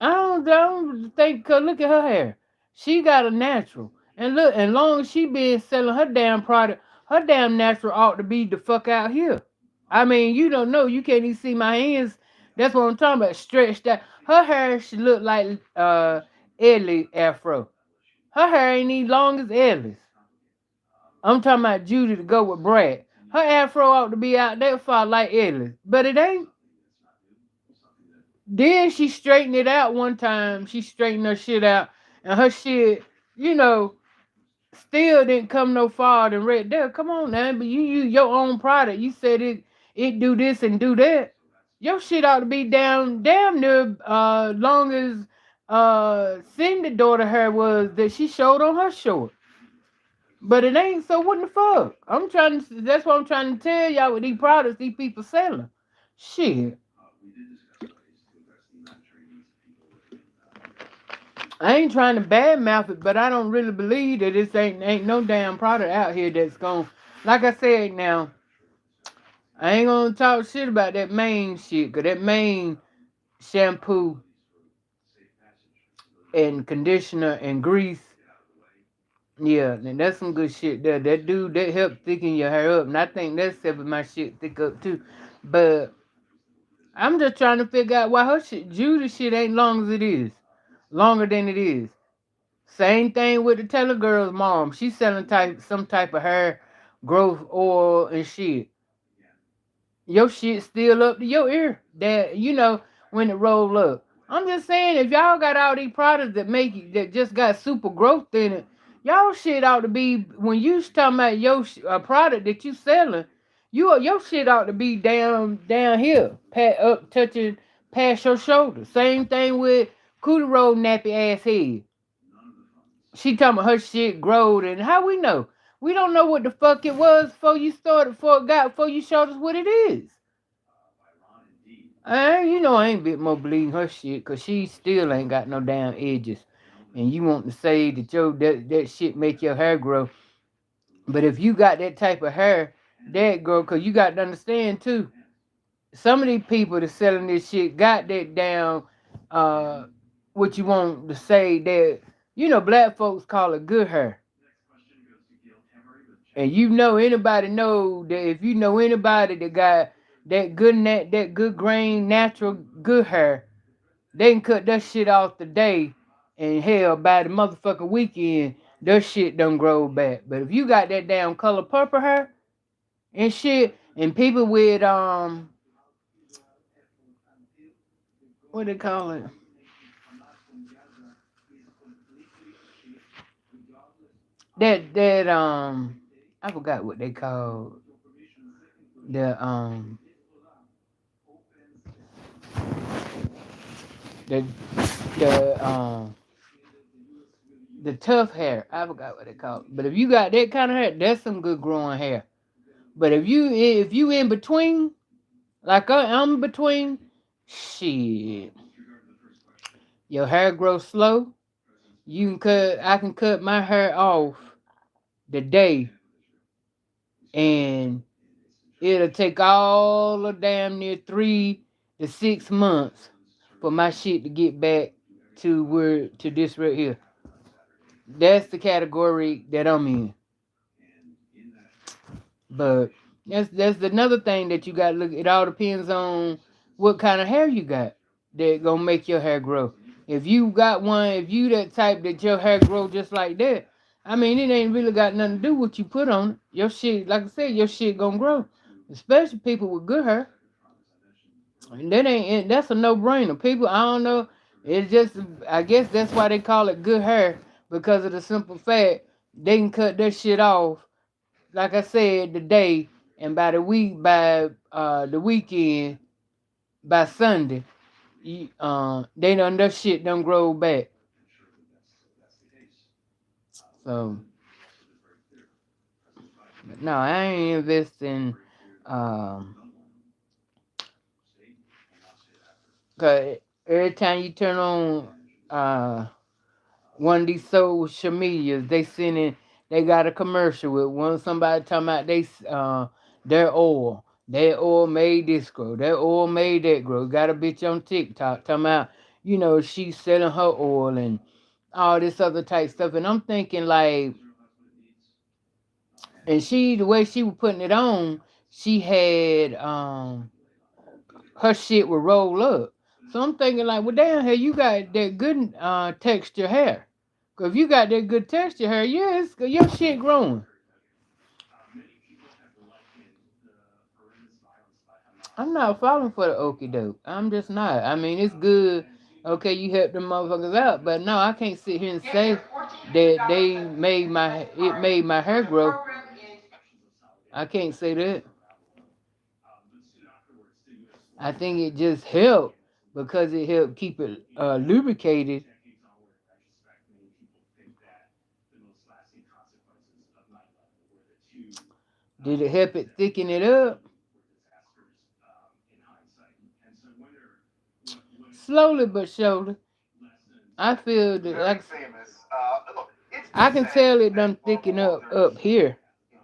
I don't think. Cause look at her hair. She got a natural, and look, and long as she been selling her damn product, her damn natural ought to be the fuck out here. I mean, you don't know. You can't even see my hands. That's what I'm talking about. Stretched out. Her hair should look like Ellie afro. Her hair ain't even long as Ellie's. I'm talking about Judy to go with Brad. Her afro ought to be out that far like Ellie's, but it ain't. Then she straightened it out one time. She straightened her shit out, and her shit, you know, still didn't come no farther than Red Devil. Come on now, but you use your own product. You said it do this and do that. Your shit ought to be down damn near long as Cindy daughter hair was that she showed on her short. But it ain't. So what the fuck? That's what I'm trying to tell y'all with these products these people selling. Shit. I ain't trying to badmouth it, but I don't really believe that this ain't no damn product out here that's going. Like I said, now I ain't gonna talk shit about that main shit, cause that main shampoo and conditioner and grease, yeah, and that's some good shit there. That dude that help thicken your hair up, and I think that's helping my shit thick up too. But I'm just trying to figure out why her shit, Judy shit ain't long as it is, longer than it is. Same thing with the Taylor girl's mom. She's selling some type of hair growth oil and shit. Your shit still up to your ear. That when it roll up. I'm just saying, if y'all got all these products that just got super growth in it, y'all shit ought to be when you talking about your product that you selling, your shit ought to be down here, pat up touching past your shoulder. Same thing with Cootie Roll nappy ass head. She talking about her shit growed, and how we know? We don't know what the fuck it was before you showed us what it is. I ain't bit more bleeding her shit, cause she still ain't got no damn edges. And you want to say that that shit make your hair grow. But if you got that type of hair, that grow, cause you got to understand too, some of these people that selling this shit got that down, what you want to say that, black folks call it good hair. And anybody know that if you know anybody that got that good grain, natural good hair, they can cut that shit off today, and hell, by the motherfucking weekend, that shit don't grow back. But if you got that damn color purple hair and shit, and people with what they call it, that I forgot what they call the the the the tough hair. I forgot what they call it. But if you got that kind of hair, that's some good growing hair. But if you in between, like I'm in between, shit, your hair grows slow. I can cut my hair off the day, and it'll take all of damn near 3 to 6 months for my shit to get back to this right here. That's the category that I'm in. But that's another thing that you got to look. It all depends on what kind of hair you got that gonna make your hair grow. If you that type that your hair grow just like that, I mean it ain't really got nothing to do with what you put on it. Your shit, like I said, your shit gonna grow. Especially people with good hair. And that's a no brainer. People, I don't know. It's just I guess that's why they call it good hair, because of the simple fact they can cut that shit off, like I said, today, and by the weekend, by Sunday, they done that shit done grow back. So no, I ain't investing. Um, Cause every time you turn on one of these social medias, they got a commercial with somebody talking about their oil. Their oil made this grow. Their oil made that grow. Got a bitch on TikTok talking about, she's selling her oil and all this other type stuff. And I'm thinking like, and the way she was putting it on, she had her shit would roll up. So I'm thinking like, well, damn, hey, you got that good texture hair. Cause if you got that good texture hair, yes, your shit growing. I'm not falling for the okie doke. I'm just not. I mean, it's good. Okay, you help them motherfuckers out, but no, I can't sit here and say that it made my hair grow. I can't say that. I think it just helped because it helped keep it lubricated. Did it help it thicken it up? Slowly but surely. I feel that like I can tell it done thicken up here.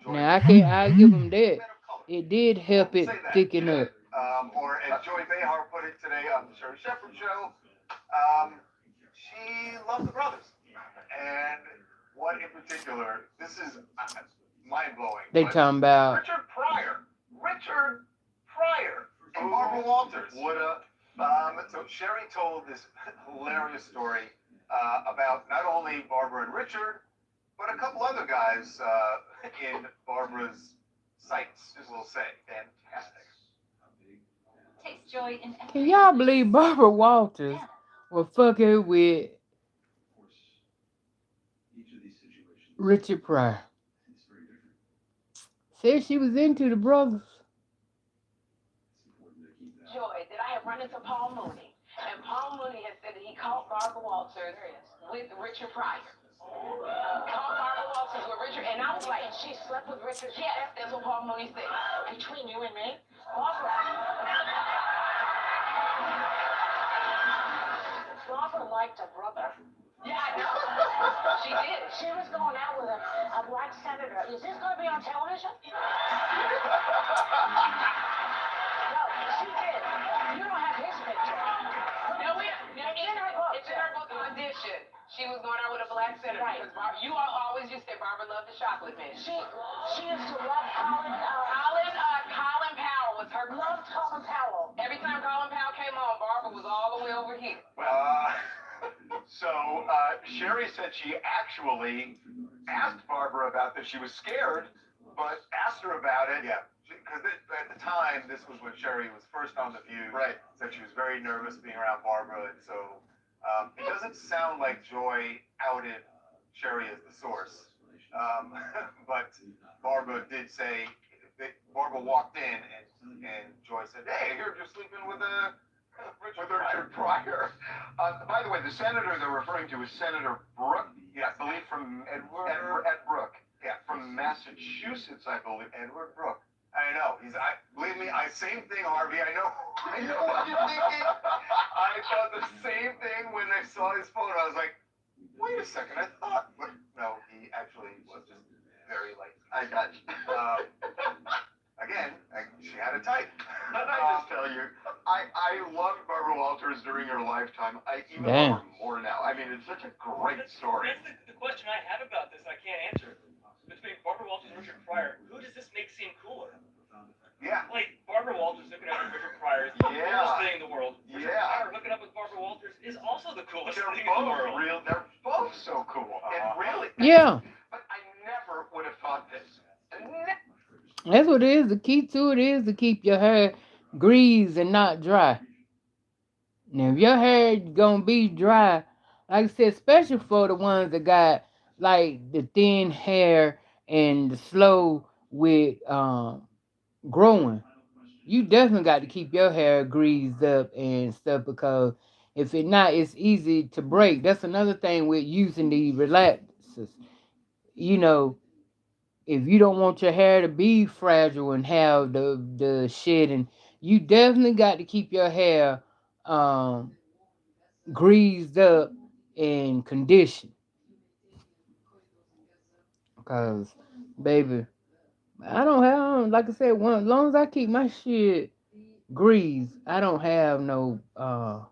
Now I give them that. It did help it thicken up. Or as Joy Behar put it today on the Sherry Shepherd show, um, she loved the brothers. And what in particular, this is mind blowing. They talking about Richard Pryor. Richard Pryor and Barbara Walters. What up? So Sherry told this hilarious story about not only Barbara and Richard, but a couple other guys in Barbara's sights, as we'll say. Fantastic. can y'all believe Barbara Walters was fucking with Richard Pryor? Said she was into the brothers. Joy, that I have run into Paul Mooney, and Paul Mooney has said that he caught Barbara Walters with Richard Pryor. Caught Barbara Walters with Richard, and I was like, and she slept with Richard. Yes, that's what Paul Mooney said. Between you and me, Barbara liked a brother. Yeah, I know. She did. She was going out with a black senator. Is this going to be on television? No, she did. You don't have his picture. No, it's in her book audition. She was going out with a black senator. Right. You always just say Barbara loved the chocolate man. She used to love Colin Powell was her. Loved Colin Powell. Every time Colin Powell came on, Barbara was all the way over here. So Sherry said she actually asked Barbara about this. She was scared, but asked her about it. Yeah, because at the time, this was when Sherry was first on The View. Right. Said she was very nervous being around Barbara, and so it doesn't sound like Joy outed Sherry as the source. But Barbara did say, Barbara walked in, and Joy said, "Hey, I heard you're sleeping with Richard Pryor." By the way, the senator they're referring to is Senator Brooke. Yeah, I believe from Ed Brooke. Yeah, from Massachusetts, I believe. Edward Brooke. I know. Believe me, same thing, Harvey. I know what you're thinking. I thought the same thing when I saw his photo. I was like, wait a second. I thought, but no, he actually was just very late. I got you. Again, she had a type. I just tell you, I loved Barbara Walters during her lifetime. I even love her more now. I mean, it's such a great story. That's the question I have about this. I can't answer. Between Barbara Walters and Richard Pryor, who does this make seem cooler? Yeah. Like, Barbara Walters hooking up with Richard Pryor is the coolest thing in the world. Richard Pryor hooking up with Barbara Walters is also the coolest thing in the world. They're both so cool. And really. Yeah. But I never would have thought this. That's what it is. The key to it is to keep your hair greased and not dry. Now, if your hair gonna be dry, like I said, especially for the ones that got like the thin hair and the slow with growing, you definitely got to keep your hair greased up and stuff because if it not, it's easy to break. That's another thing with using the relaxers. You know, if you don't want your hair to be fragile and have the shedding, you definitely got to keep your hair greased up and conditioned. Cause, baby, I don't have, like I said, as long as I keep my shit greased, I don't have no, I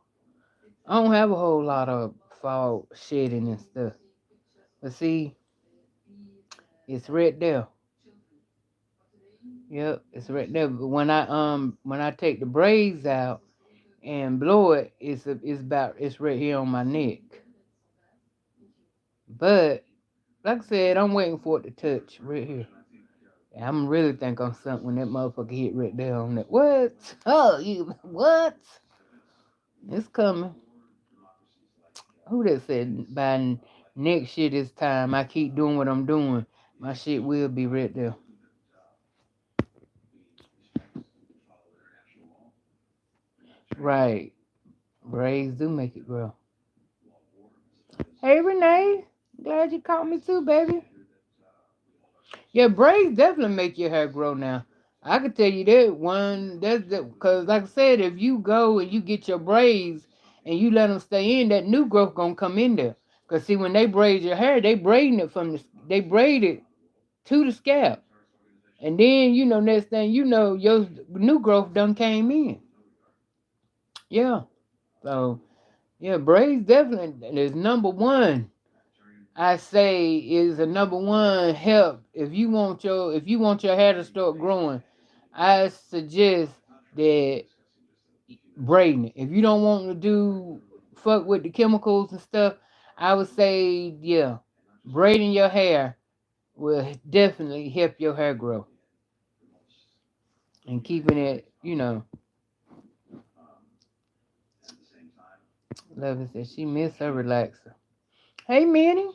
don't have a whole lot of fall shedding and stuff. But see, it's right there. Yep, it's right there. But when I take the braids out and blow it, it's right here on my neck. But like I said, I'm waiting for it to touch right here. And I'm really think on something when that motherfucker hit right there on that. What? Oh, you what? It's coming. Who that said by next year this time I keep doing what I'm doing, my shit will be right there. Right. Braids do make it grow. Hey Renee, glad you caught me too, baby. Yeah, braids definitely make your hair grow now. I could tell you that one. That's because, like I said, if you go and you get your braids and you let them stay in, that new growth gonna come in there. Cause see, when they braid your hair, they braiding it they braid it to the scalp, and then next thing you know, your new growth done came in. Yeah, so yeah, braids definitely is number one. I say is a number one help if you want your hair to start growing. I suggest that braiding it. If you don't want to do fuck with the chemicals and stuff, I would say yeah, braiding your hair will definitely help your hair grow and keeping it. Love said she miss her relaxer. Hey Minnie.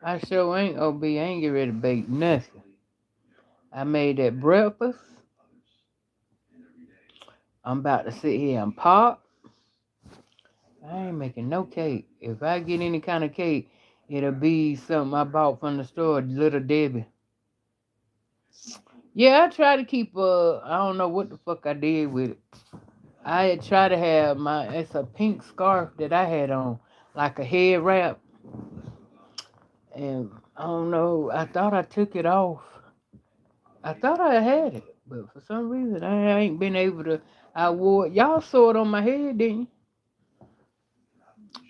I sure ain't OB. I ain't get ready to bake nothing. I made that breakfast. I'm about to sit here and pop. I ain't making no cake. If I get any kind of cake, it'll be something I bought from the store, Little Debbie. Yeah, I try to keep I don't know what the fuck I did with it. I had tried to have it's a pink scarf that I had on, like a head wrap. And I don't know, I thought I took it off. I thought I had it, but for some reason I ain't been able to. I wore it. Y'all saw it on my head, didn't you?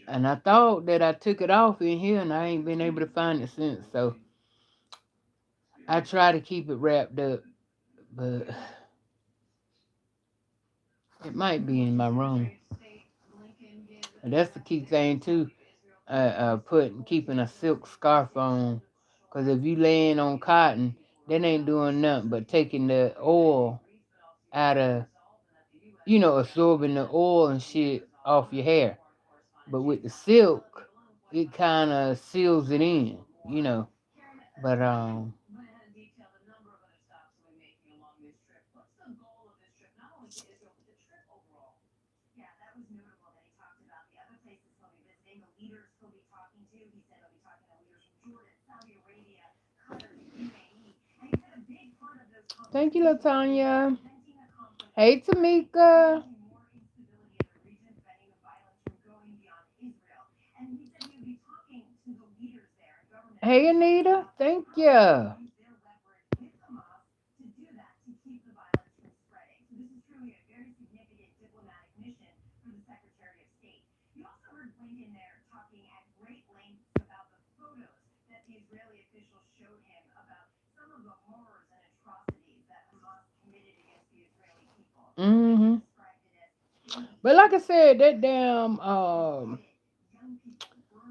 And I thought that I took it off in here, and I ain't been able to find it since. So I try to keep it wrapped up, but it might be in my room. And that's the key thing too. Keeping a silk scarf on, cause if you laying on cotton, that ain't doing nothing but taking the oil out of, absorbing the oil and shit off your hair. But with the silk, it kind of seals it in. But thank you, Latanya. Hey, Tamika. Hey, Anita. Thank you. hmm But like I said, that damn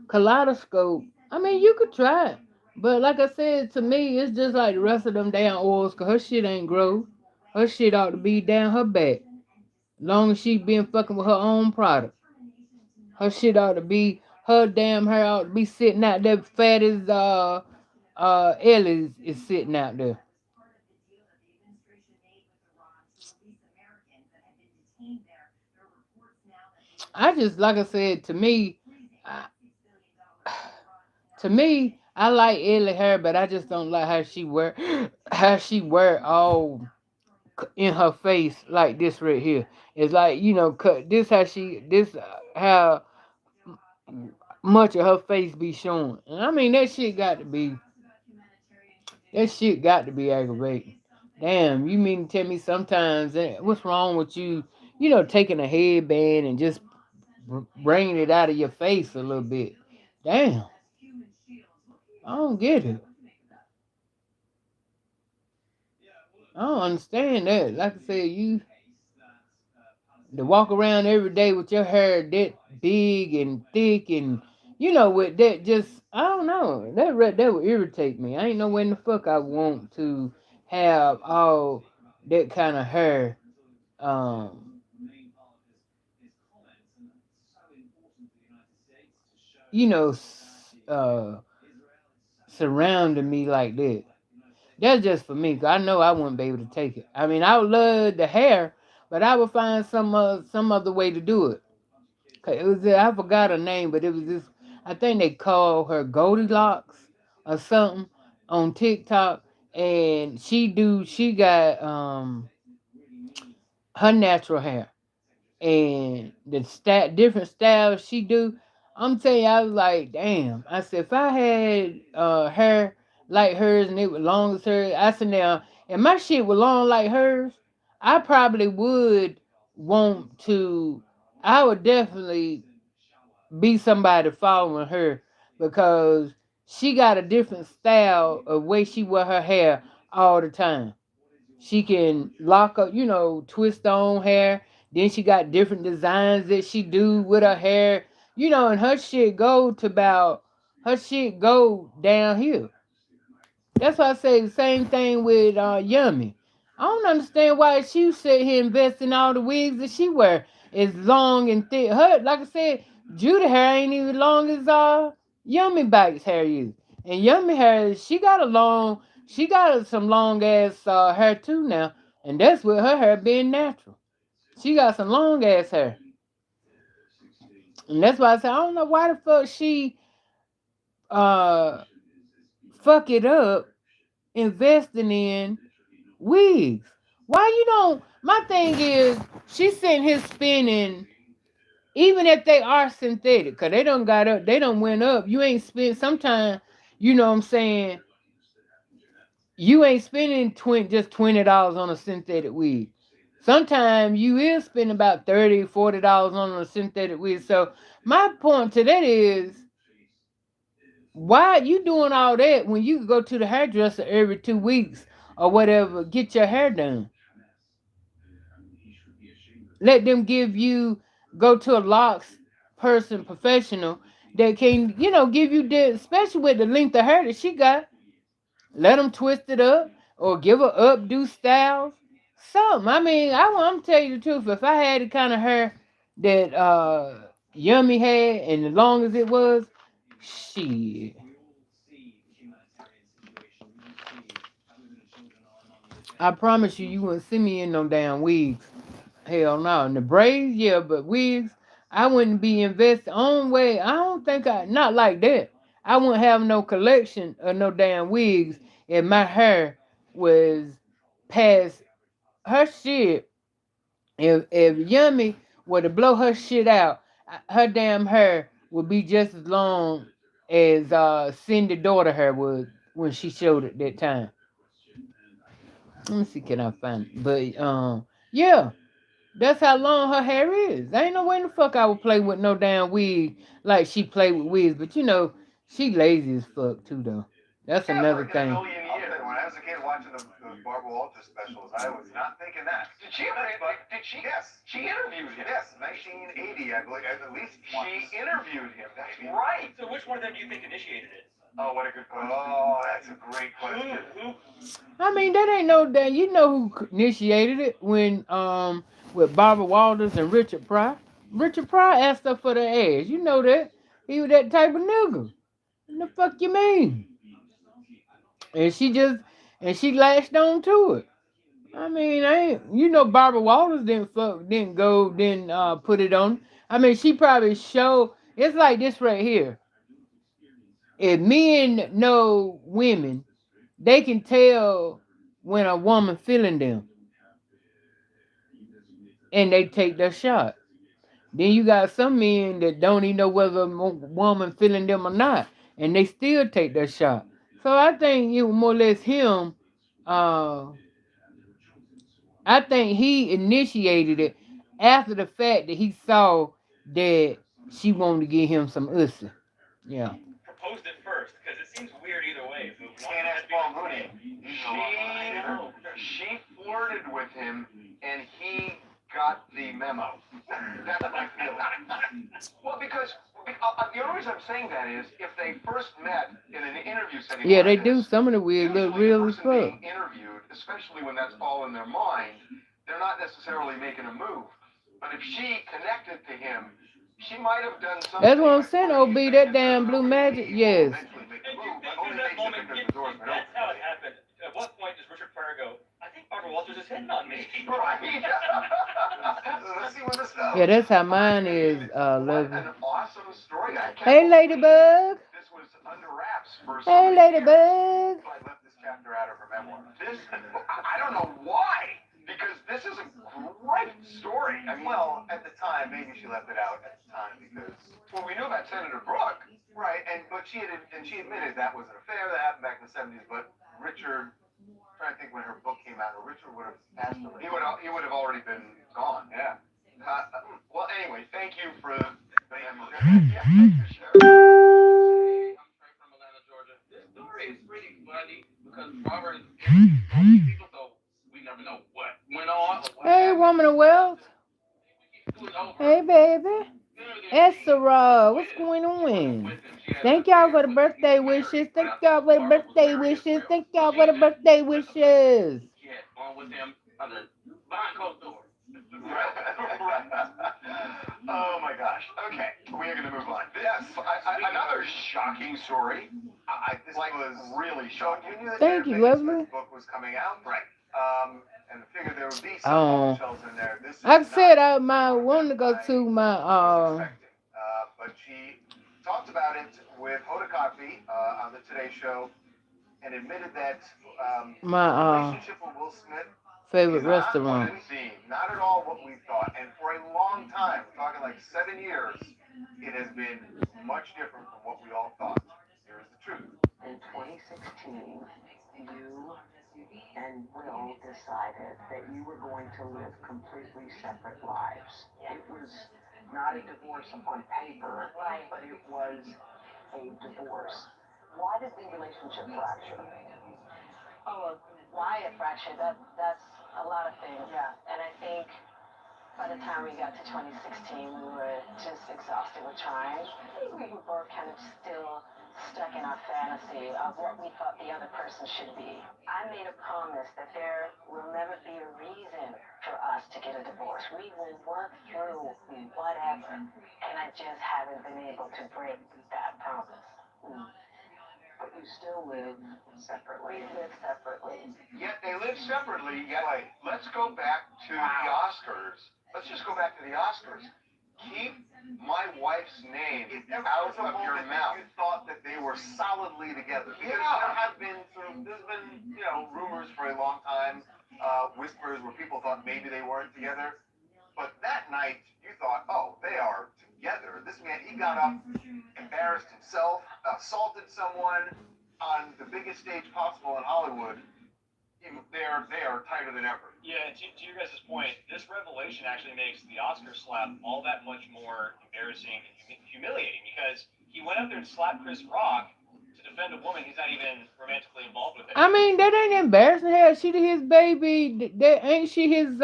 kaleidoscope. I mean, you could try it, but like I said, to me, it's just like the rest of them damn oils. Cause her shit ain't grow. Her shit ought to be down her back. Long as she been fucking with her own product, her shit ought to be. Her damn hair ought to be sitting out there fat as Ellie's is sitting out there. I just like I said to me, I, I like Ellie hair, but I just don't like how she wear all in her face like this right here. It's like cut this how much of her face be showing, and I mean that shit got to be aggravating. Damn, you mean to tell me sometimes what's wrong with you? Taking a headband and just bringing it out of your face a little bit. Damn, I don't get it. I don't understand that. Like I said, you to walk around every day with your hair that big and thick and with that just I don't know. That would irritate me. I ain't know when the fuck I want to have all that kind of hair. Um you know surrounding me like that. That's just for me, 'cause I know I wouldn't be able to take it. I mean, I would love the hair, but I would find some other way to do it. 'Cause it was I forgot her name, but it was this. I think they call her Goldilocks or something on TikTok, and she got her natural hair and the different styles she do. I'm telling you, I was like, damn. I said, if I had hair like hers and it was long as hers, I said, now, if my shit was long like hers, I probably would want to, I would definitely be somebody following her because she got a different style of way she wear her hair all the time. She can lock up, twist her own hair. Then she got different designs that she do with her hair, and her shit go downhill. That's why I say the same thing with Yummy. I don't understand why she sit here investing all the wigs that she wear is long and thick. Her, like I said, Judah hair ain't even long as Yummy Bite's hair is. And Yummy hair, she got some long ass hair too now. And that's with her hair being natural. She got some long ass hair. And that's why I say I don't know why the fuck she uh fuck it up investing in wigs. Why you don't? My thing is, she's sitting here spending, even if they are synthetic, cause they don't got up, they don't went up. You ain't spent. Sometimes, you know what I'm saying. You ain't spending just $20 on a synthetic wig. Sometimes you will spend about $30, $40 on a synthetic wig. So my point to that is, why you doing all that when you can go to the hairdresser every 2 weeks or whatever, get your hair done? Let them go to a locks person professional that can, give you the, especially with the length of hair that she got. Let them twist it up or give her updo styles. Something. I mean, I'm tell you the truth. If I had the kind of hair that Yummy had, and as long as it was, shit. I promise you wouldn't see me in no damn wigs. Hell no. And the braids, yeah, but wigs, I wouldn't be invested. On way, I don't think not like that. I wouldn't have no collection of no damn wigs if my hair was past her shit. If Yummy were to blow her shit out, her damn hair would be just as long as Cindy daughter hair was when she showed it that time. Let me see, can I find it? But yeah, that's how long her hair is. Ain't no way in the fuck I would play with no damn wig like she played with wigs. But she lazy as fuck too though. That's another thing. When I was a kid watching the Barbara Walters specials, I was not thinking that. Did she? Yes. She interviewed him. Yes, 1980, I believe. At least she interviewed him. That's right. So which one of them do you think initiated it? Oh, what a good question. Oh, that's a great question. I mean, that ain't no damn. You know who initiated it when with Barbara Walters and Richard Pryor. Richard Pryor asked her for the ass. You know that he was that type of nigga. What the fuck you mean? And she latched on to it. I mean, Barbara Walters didn't put it on. I mean, she probably showed. It's like this right here. If men know women, they can tell when a woman feeling them, and they take their shot. Then you got some men that don't even know whether a woman feeling them or not, and they still take their shot. So I think it was more or less him. Uh, I think he initiated it after the fact that he saw that she wanted to give him some ussy. Yeah. Proposed it first, because it seems weird either way. You can't ask Paul Mooney. She flirted with him, and he got the memo. That's my feeling. Well, because the only reason I'm saying that is if they first met in an interview setting. Yeah, they do. Some of the weird look real as fuck. Being interviewed, especially when that's all in their mind, they're not necessarily making a move. But if she connected to him She might have done something. That's what I'm saying, OB, that damn blue magic, yes. Eventually make the And move, but in only that makes it moment, because the door's been that's how it open. happened. At what point does Richard Pryor go, I think Barbara Walters is hitting on me? Right. Let's see where this goes. Yeah, that's how mine is, What lovely. an awesome story. I can't Hey, believe Ladybug. this was under wraps for so Hey, many years. Ladybug. So I left this chapter out of her memoir. This, I don't know why, because this is a great story. I mean, well, at the time, maybe she left it out at the time because, well, we knew about Senator Brooke, right? But she admitted that was an affair that happened back in the '70s. But Richard, I'm trying to think when her book came out, Richard would have passed away. He would have already been gone. Yeah. Well, anyway, thank you for the memory. Yeah, thank you, Sheriff. I'm straight from Atlanta, Georgia. This story is pretty funny because Robert is so many people, so we never know what went on. Hey, woman of wealth. Hey, baby. Essara, what's going on? Thank y'all for the birthday wishes. Thank y'all for the birthday wishes. Thank y'all for the birthday wishes. Yeah, on with them other Blanco door. Oh my gosh. Okay, we are going to move on. Yes, another shocking story. This was really shocking. You knew that Thank you, lovely. book was coming out, right? And I figured there would be some bombshells in there. This I said I wanted to go to my but she talked about it with Hoda Kotb on the Today Show and admitted that my relationship with Will Smith favorite is not restaurant. what it seemed. Not at all what we thought. And for a long time, we're talking like 7 years, it has been much different from what we all thought. Here's the truth. In 2016, you and Will decided that you were going to live completely separate lives. It was not a divorce on paper, but it was a divorce. Why did the relationship fracture? Oh, why it fractured? That's a lot of things. Yeah. And I think by the time we got to 2016, we were just exhausted with trying. We were both kind of still stuck in our fantasy of what we thought the other person should be. I made a promise that there will never be a reason for us to get a divorce. We will work through whatever. And I just haven't been able to break that promise. But you still live separately. We live separately. Yet they live separately. Yet, let's go back to the Oscars. Let's just go back to the Oscars. Keep my wife's name out of your mouth. You thought that they were solidly together. Because there have been there's been rumors for a long time, whispers where people thought maybe they weren't together. But that night you thought, oh, they are together. This man, he got up, embarrassed himself, assaulted someone on the biggest stage possible in Hollywood. They are tighter than ever. Yeah, to your guys' point, this revelation actually makes the Oscar slap all that much more embarrassing and humiliating because he went up there and slapped Chris Rock to defend a woman he's not even romantically involved with. I mean, that ain't embarrassing. Hell, she his baby. That ain't she his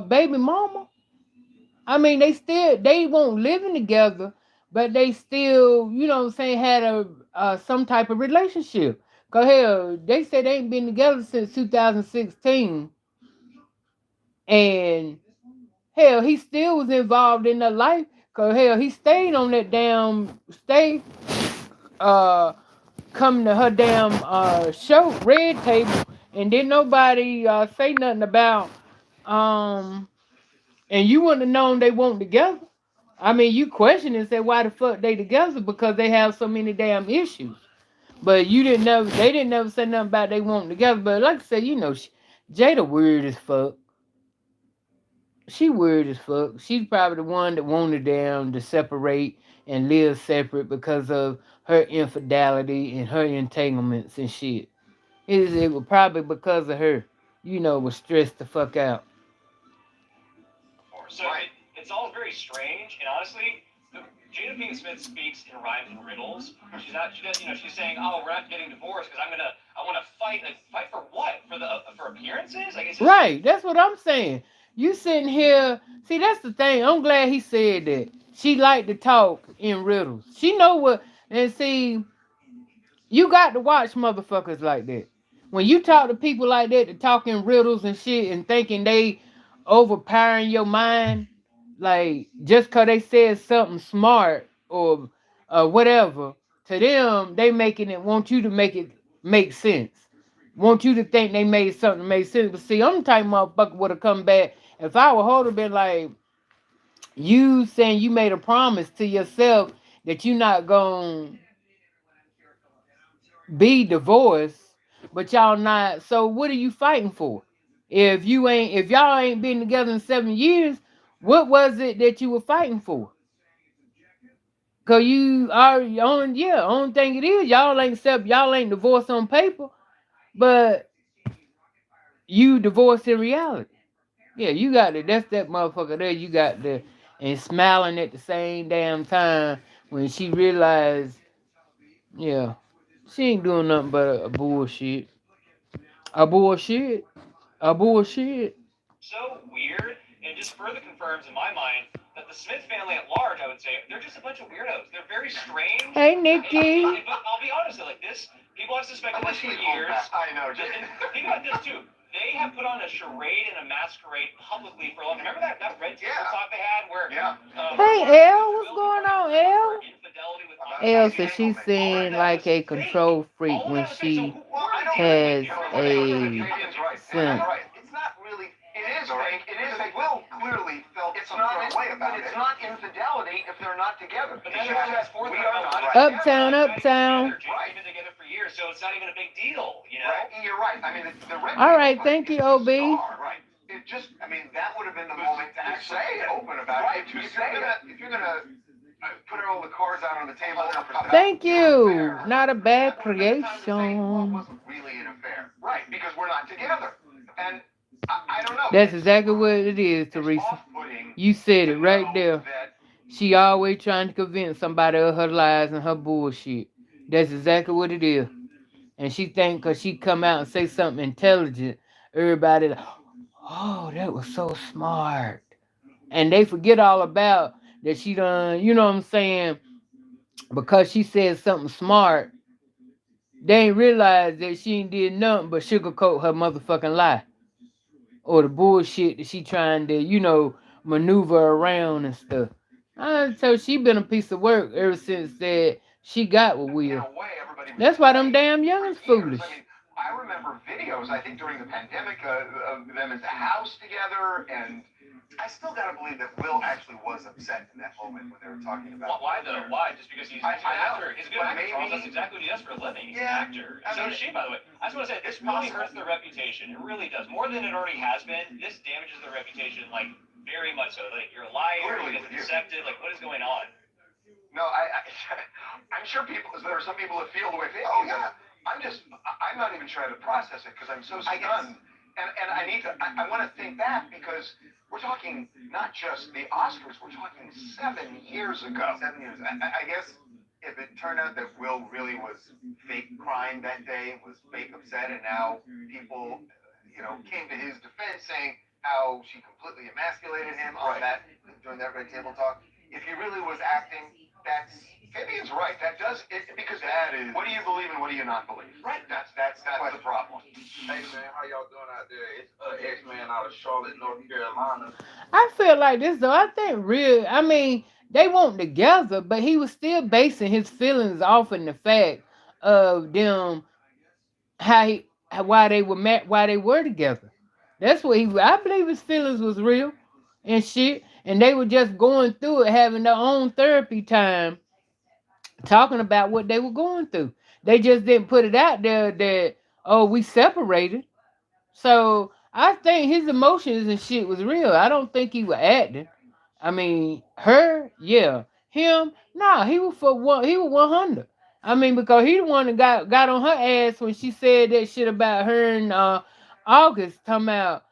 baby mama. I mean, they won't living together, but they still, what I'm saying, had a some type of relationship. Cause hell, they said they ain't been together since 2016, and hell, he still was involved in their life. Cause hell, he stayed on that damn coming to her damn show, Red Table, and didn't nobody say nothing about and you wouldn't have known they weren't together. I mean, you question and say why the fuck they together because they have so many damn issues. But they didn't never say nothing about they weren't together. But like I said, Jada weird as fuck. She weird as fuck. She's probably the one that wanted them to separate and live separate because of her infidelity and her entanglements and shit. It was probably because of her, was stressed the fuck out. So it's all very strange, and honestly, Jada Pinkett Smith speaks in rhymes and riddles. She's saying, "Oh, we're not getting divorced because I want to fight. Like, fight for what? For appearances? I guess." Right. That's what I'm saying. You sitting here. See, that's the thing. I'm glad he said that. She like to talk in riddles. She know what. And see, you got to watch motherfuckers like that. When you talk to people like that, to talk in riddles and shit, and thinking they overpowering your mind, like just cause they said something smart or whatever, to them they making it want you to make it make sense. Want you to think they made something make sense. But see, I'm the type of motherfucker would have come back if I would hold been like you saying you made a promise to yourself that you're not gonna be divorced, but y'all not. So what are you fighting for? If y'all ain't been together in 7 years, what was it that you were fighting for? Cause you are on, yeah. Only thing it is, y'all ain't divorced on paper, but you divorced in reality. Yeah, you got it. That's that motherfucker there. You got the and smiling at the same damn time when she realized, yeah, she ain't doing nothing but a bullshit, a bullshit, a bullshit. So weird, and it just further confirms in my mind that the Smith family at large, I would say, they're just a bunch of weirdos. They're very strange. Hey, Nikki. But I'll be honest, like this, people have suspected this for years. I know. And think about this too. They have put on a charade and a masquerade publicly for a long time. Remember that red table talk they had where? Hey, Elle, what's going on, Elle? Infidelity with Elle says she's seeing like a control freak when she has a son. It's not really. It is fake. It is fake. Will clearly felt some sort of way about it. It's not infidelity if they're not together. But then fast forward, we are not Uptown, uptown. They've been together for years, so it's not even a big deal, you know? Right. You're right. I mean, the red. All right, thank you, OB. Right. It just. I mean, that would have been the moment to actually say open about it. If you're gonna put all the cards out on the table. Thank you. Not a bad creation. Wasn't really an affair, right? Because we're not together, and I don't know. That's exactly what it is, Teresa. You said it right there. She always trying to convince somebody of her lies and her bullshit. That's exactly what it is. And she think because she come out and say something intelligent, everybody like, oh, that was so smart. And they forget all about that she done, you know what I'm saying? Because she said something smart, they ain't realize that she ain't did nothing but sugarcoat her motherfucking lie. Or the bullshit that she trying to, maneuver around and stuff. So she been a piece of work ever since that she got with Will. That's why them damn youngins foolish. I remember videos, I think during the pandemic, of them at the house together, and I still gotta believe that Will actually was upset in that moment when they were talking about. Why though? Why? Just because he's an actor? He's a good actor. Charles, that's exactly what he does for a living. He's an actor. So does she, by the way. I just want to say this really hurts their reputation. It really does, more than it already has been. This damages their reputation, like very much so. Like you're a liar. You get deceptive. Like what is going on? No, I'm sure there are some people that feel the way they feel. Oh yeah. I'm not even trying to process it because I'm so stunned. And I want to think back because we're talking not just the Oscars, we're talking 7 years ago. 7 years. I guess if it turned out that Will really was fake crying that day, was fake upset, and now people, came to his defense saying how she completely emasculated him on that during that red table talk. If he really was acting, Fabian's right. That does it because that is. What do you believe and what do you not believe? Right. That's the problem. Hey man, how y'all doing out there? It's X-Man out of Charlotte, North Carolina. I feel like this though. They weren't together, but he was still basing his feelings off in the fact of them why they were together. That's what I believe his feelings was real and shit. And they were just going through it, having their own therapy time, talking about what they were going through. They just didn't put it out there that, oh, we separated. So I think his emotions and shit was real. I don't think he was acting. I mean, her, yeah. Him, nah, he was 100. I mean, because he the one that got on her ass when she said that shit about her in August, talking about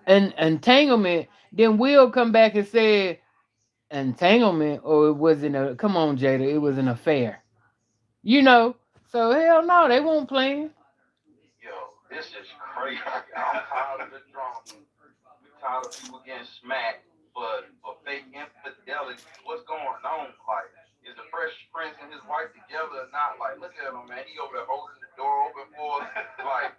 an entanglement. Then Will come back and said entanglement, or it wasn't come on, Jada, it was an affair. So hell no, they won't play. Yo, this is crazy. I'm tired of the drama. We tired of people getting smacked for fake infidelity. What's going on? Like, is the Fresh Prince and his wife together or not? Like, look at him, man. He over there holding the door open for us. Like,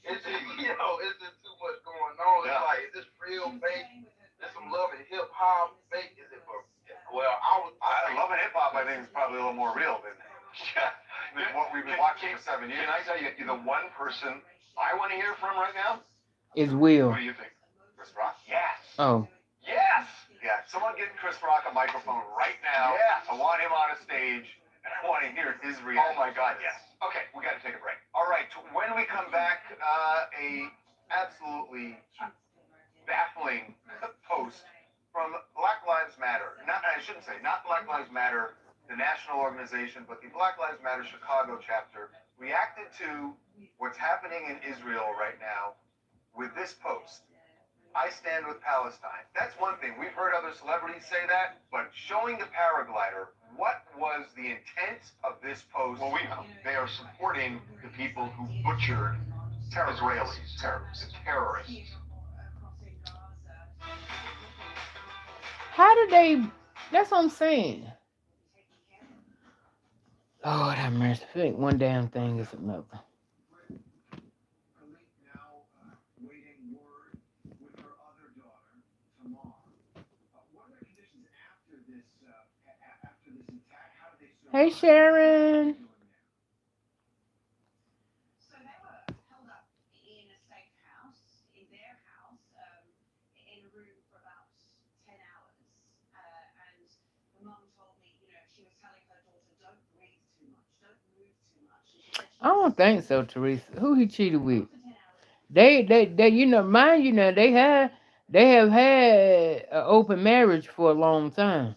It's just, it's just too much going on. It's like, is this real fake? Is some love and hip hop fake? Is it for? Well, I love and hip hop. I think is probably a little more real than what we've been watching for 7 years. Can I tell you, you're the one person I want to hear from right now? Is Will. What do you think? Chris Rock? Yes. Oh. Yes. Yeah. Someone get Chris Rock a microphone right now. Yeah. I want him on a stage, and I want to hear his reaction. Oh my God, yes. Okay, we got to take a break. All right. When we come back, a absolutely baffling post from Black Lives Matter. I shouldn't say not Black Lives Matter, the national organization, but the Black Lives Matter Chicago chapter reacted to what's happening in Israel right now with this post. I stand with Palestine. That's one thing. We've heard other celebrities say that, but showing the paraglider, what was the intent of this post? Well, we know they are supporting the people who butchered Israelis, terrorists. How did they? That's what I'm saying. Lord have mercy. I think one damn thing is another. Hey, Sharon. So they were held up in a safe house, in their house, in a room for about 10 hours. And the mum told me, she was telling her daughter, don't breathe too much, don't move too much. And she said I don't think so, Teresa. Who he cheated with? for 10 hours. They, mind you now, they have had an open marriage for a long time.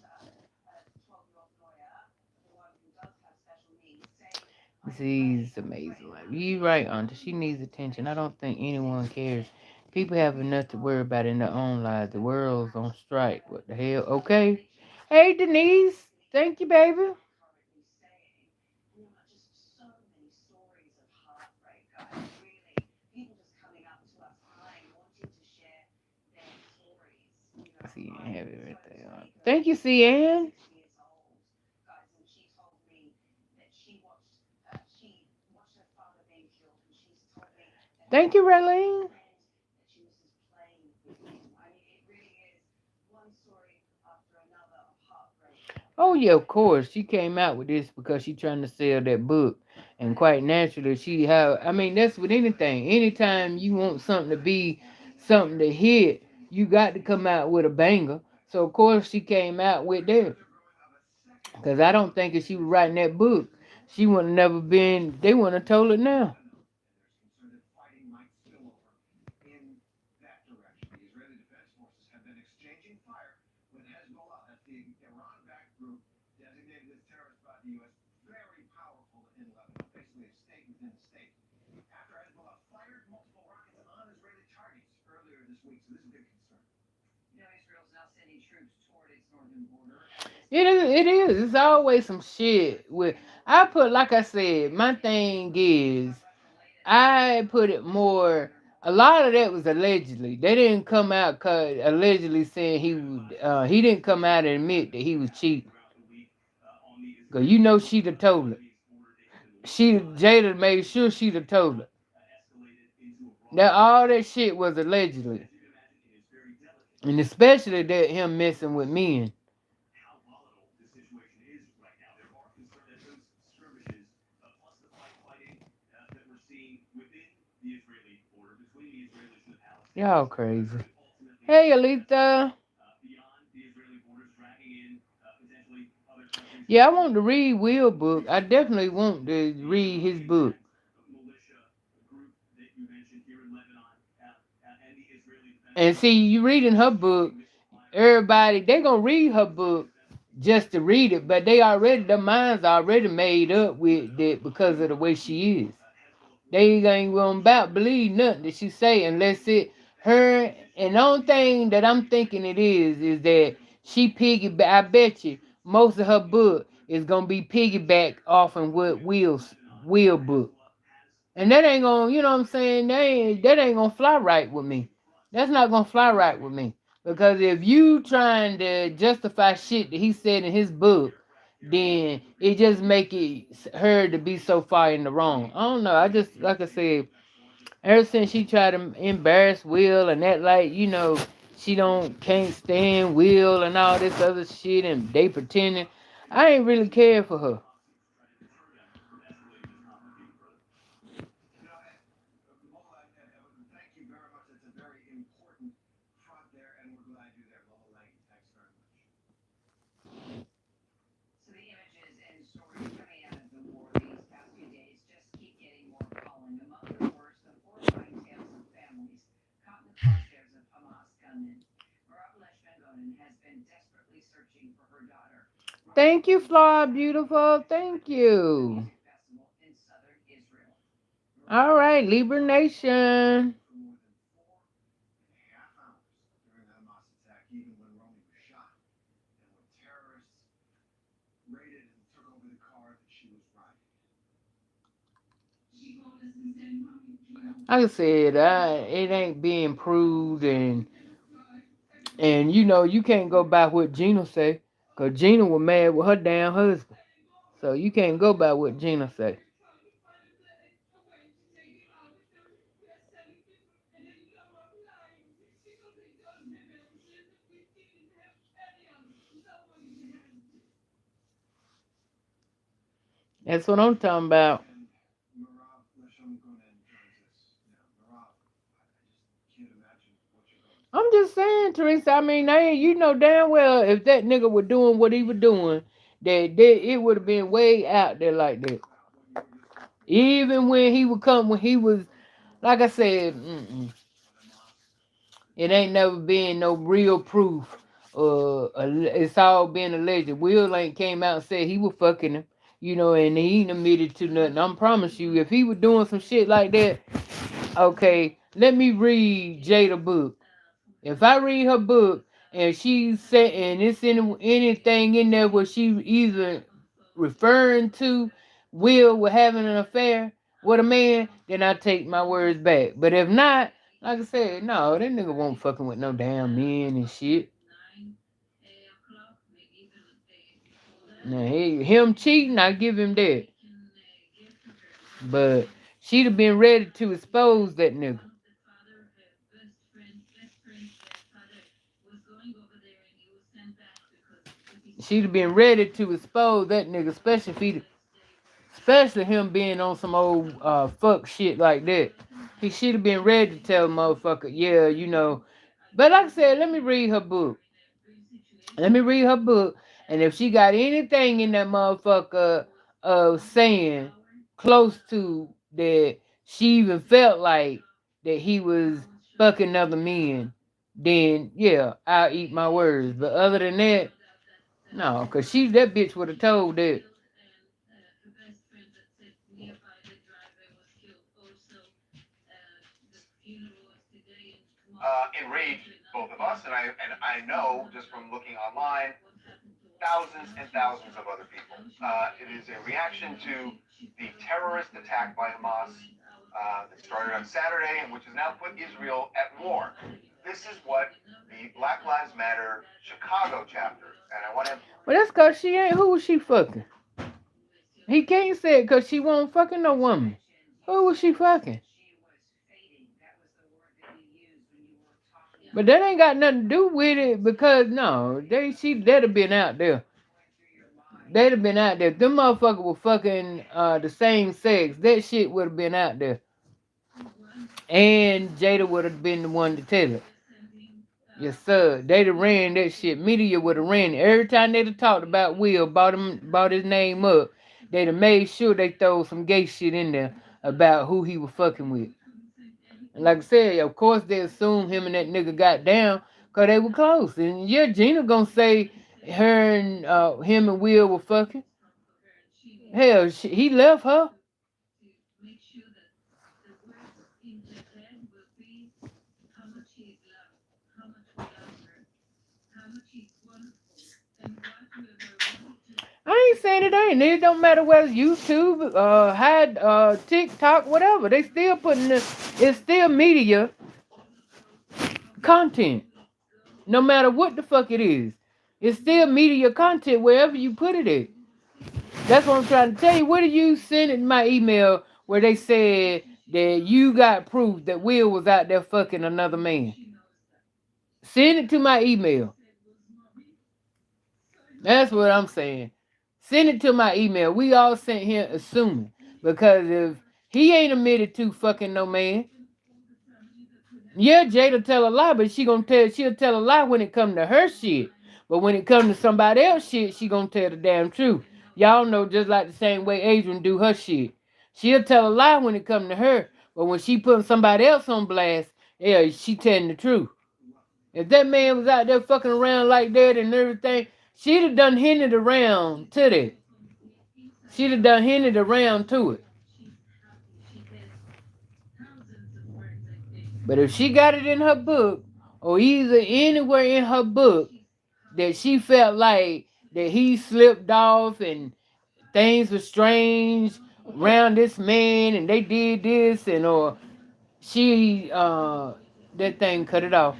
12-year-old lawyer, the one who does have special needs, saying, She's amazing. Like, you're right, Auntie. She needs attention. I don't think anyone cares. People have enough to worry about in their own lives. The world's on strike. What the hell? Okay. Hey, Denise. Thank you, baby. currently saying, just so many stories of heartbreak, guys. Really, people just coming up to us, crying, wanting to share their stories. See, you have it right there. Thank you, Cian. 6 years old, guys, and she told me that she watched her father being killed, and she's told me that Thank you, Raylene. friend that she was just playing with him. I mean, it really is one story after another of heartbreak. Oh, yeah, of course. She came out with this because she's trying to sell that book. And quite naturally, that's with anything. Anytime you want something to be something to hit, you got to come out with a banger. So, of course, she came out with that. Because I don't think if she was writing that book, she would have never been, they wouldn't have told it now. It is. It's always some shit with. Like I said, my thing is, I put it more. A lot of that was allegedly. They didn't come out allegedly saying he didn't come out and admit that he was cheating. Cause she'd have told it. Jada made sure she'd have told it. That all that shit was allegedly, and especially that him messing with men. Y'all crazy. Hey, Alita. Yeah, I want to read Will's book. I definitely want to read his book. And see, you reading her book, everybody, they going to read her book just to read it, but their minds already made up with it because of the way she is. They ain't going to about believe nothing that she say unless it her. And the only thing that I'm thinking it is that she piggyback. I bet you most of her book is going to be piggyback off of what Will book. And that ain't going to, you know what I'm saying? That ain't going to fly right with me. That's not going to fly right with me. Because if you trying to justify shit that he said in his book, then it just make it her to be so far in the wrong. I don't know. I just, like I said, Ever since she tried to embarrass Will and that, like, you know, she can't stand Will and all this other shit, and they pretending. I ain't really care for her. Thank you very much. It's a very important front there, and we're glad you're there, Lola Lane. Thanks very much. So the images and stories coming out of the war these past few days just keep getting more appalling. Among the worst, the horrifying tales of families caught in the crosshairs of Hamas gunmen. Has been desperately searching for her daughter. Thank you, Flora Beautiful. Thank you. In southern Israel. All right, Libra Nation. During the Hamas attack, even when Romy was shot, and when terrorists raided and took over the car that she was riding. Like I said, it ain't being proved, and you know you can't go by what Gina say, cause Gina was mad with her damn husband, so you can't go by what Gina say. That's what I'm talking about. I'm just saying, Teresa. I mean, you know damn well if that nigga was doing what he was doing, that it would have been way out there like that. Even when when he was, like I said, it ain't never been no real proof. It's all been alleged. Will ain't came out and said he was fucking him, you know, and he ain't admitted to nothing. I promise you, if he was doing some shit like that, okay, let me read Jada book. If I read her book and she said, and it's anything in there where she either referring to Will with having an affair with a man, then I take my words back. But if not, like I said, no, that nigga won't fucking with no damn men and shit. Now, him cheating, I give him that. But she'd have been ready to expose that nigga. She'd have been ready to expose that nigga, especially him being on some old fuck shit like that. He should have been ready to tell a motherfucker, yeah, you know. But like I said, let me read her book. And if she got anything in that motherfucker saying close to that she even felt like that he was fucking other men, then yeah, I'll eat my words. But other than that, no, cause that bitch would have told that. Enraged both of us, and I know just from looking online, thousands and thousands of other people. It is a reaction to the terrorist attack by Hamas that started on Saturday and which has now put Israel at war. This is what the Black Lives Matter Chicago chapter, and I want to. Well, that's cause she ain't. Who was she fucking? He can't say it cause she won't fucking no woman. Who was she fucking? But that ain't got nothing to do with it because no, that'd have been out there. They'd have been out there. Them motherfuckers were fucking the same sex. That shit would have been out there. And Jada would have been the one to tell it. Yes, sir. They'd have ran that shit. Media would have ran it. Every time they'd have talked about Will, brought his name up, they'd have made sure they throw some gay shit in there about who he was fucking with. And like I said, of course they assumed him and that nigga got down because they were close. And yeah, Gina gonna say her and him and Will were fucking. Hell, he left her. I ain't saying it ain't. It don't matter whether YouTube, TikTok, whatever. They still it's still media content. No matter what the fuck it is. It's still media content wherever you put it at. That's what I'm trying to tell you. What did you send in my email where they said that you got proof that Will was out there fucking another man. Send it to my email. That's what I'm saying. Send it to my email. We all sent here assuming. Because if he ain't admitted to fucking no man, yeah, Jada tell a lie, but she'll tell a lie when it come to her shit. But when it come to somebody else shit, she gonna tell the damn truth. Y'all know just like the same way Adrian do her shit. She'll tell a lie when it come to her, but when she put somebody else on blast, yeah, she telling the truth. If that man was out there fucking around like that and everything, she'd have done hinted around to that. She'd have done hinted around to it. But if she got it in her book, or either anywhere in her book, that she felt like that he slipped off and things were strange around this man and they did this and or she that thing cut it off,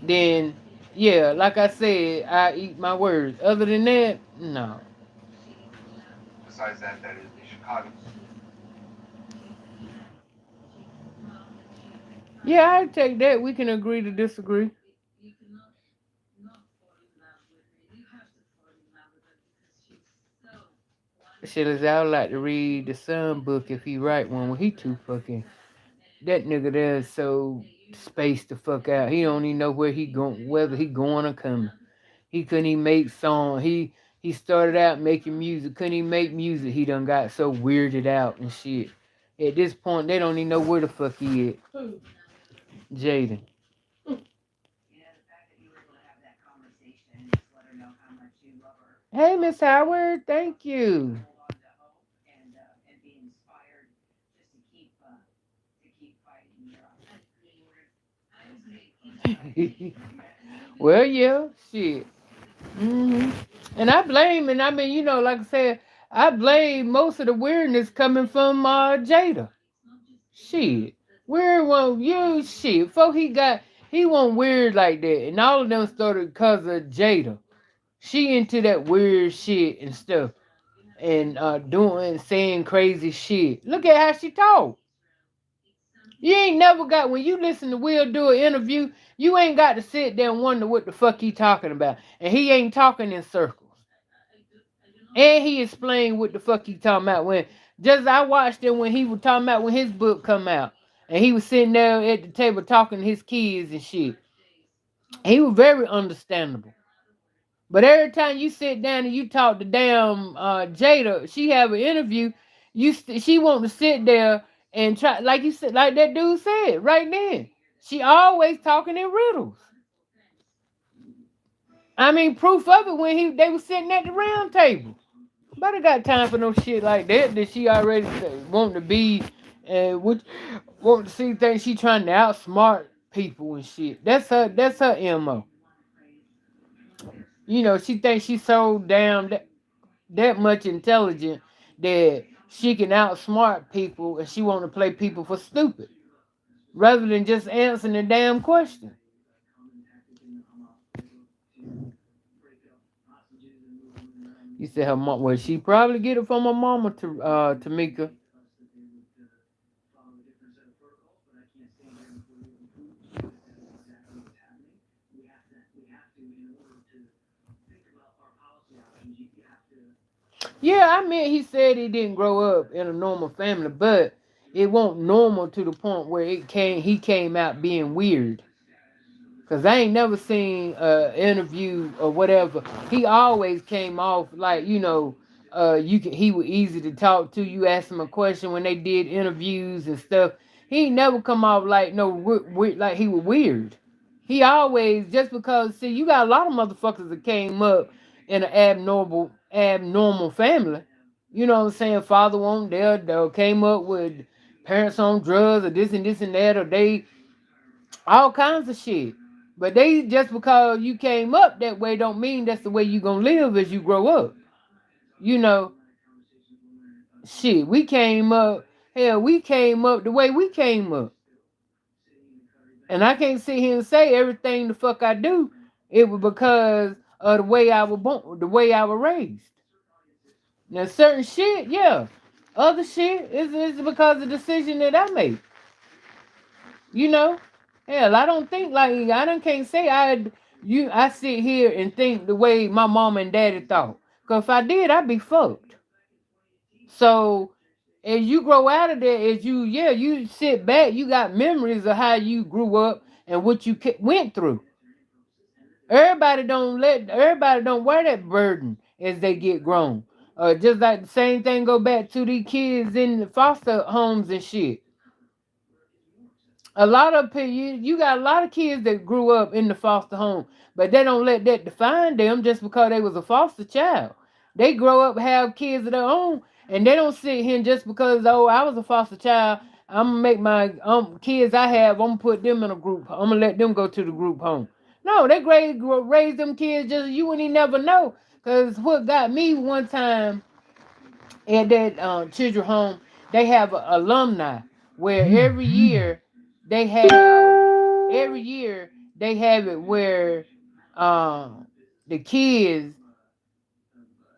then yeah, like I said, I eat my words. Other than that, no. Besides that, that is the Chicago. Yeah, I take that. We can agree to disagree. Shit is I would like to read the Sun book if he write one. Well, he too fucking. That nigga there is so spaced the fuck out. He don't even know where he going, whether he going or coming. He couldn't even make song. He started out making music. Couldn't even make music. He done got so weirded out and shit. At this point, they don't even know where the fuck he at. Jaden. Hey, Miss Howard. Thank you. Well, yeah, shit. And I blame, and I mean, you know, like I said, I blame most of the weirdness coming from Jada. Shit. Weird one, you shit. Before he wasn't weird like that. And all of them started because of Jada. She into that weird shit and stuff. And doing, saying crazy shit. Look at how she talk. You ain't never got, when you listen to Will do an interview, you ain't got to sit there and wonder what the fuck he talking about. And he ain't talking in circles. And he explained what the fuck he talking about when, just I watched it when he was talking about when his book come out. And he was sitting there at the table talking to his kids and shit. He was very understandable. But every time you sit down and you talk to damn Jada, she have an interview, she want to sit there and try, like you said, like that dude said right then. She always talking in riddles. I mean, proof of it when they was sitting at the round table. But I got time for no shit like that. That she already want to be, and want to see things. She trying to outsmart people and shit. That's her. That's her mo. You know, she thinks she's so damn that much intelligent that she can outsmart people, and she want to play people for stupid rather than just answering the damn question. You said her mom. Well, she probably get it from her mama to Tamika. Yeah, I mean, he said he didn't grow up in a normal family, but it won't normal to the point where he came out being weird. Cause I ain't never seen an interview or whatever. He always came off like, you know, he was easy to talk to. You ask him a question when they did interviews and stuff. He ain't never come off like no like he was weird. He always, just because, see, you got a lot of motherfuckers that came up in an abnormal family. You know what I'm saying? Father wasn't there, they came up with parents on drugs or this and that, or they all kinds of shit. But they, just because you came up that way don't mean that's the way you gonna live as you grow up. You know, shit, we came up the way we came up. And I can't sit here and say everything the fuck I do, it was because of the way I was born, the way I was raised. Now certain shit, yeah. Other shit is because of the decision that I made. You know? Hell, I don't think like I don't can't say I sit here and think the way my mom and daddy thought. Cause if I did, I'd be fucked. So as you grow out of there, you sit back, you got memories of how you grew up and what you went through. Everybody don't wear that burden as they get grown. Just like the same thing go back to these kids in the foster homes and shit. A lot of people, you got a lot of kids that grew up in the foster home, but they don't let that define them just because they was a foster child. They grow up have kids of their own, and they don't sit here just because I was a foster child. I'm gonna make my kids I have. I'm gonna put them in a group. I'm gonna let them go to the group home. No, they raise them kids just you wouldn't even never know. Cause what got me one time at that children home, they have a alumni where every year they have it where the kids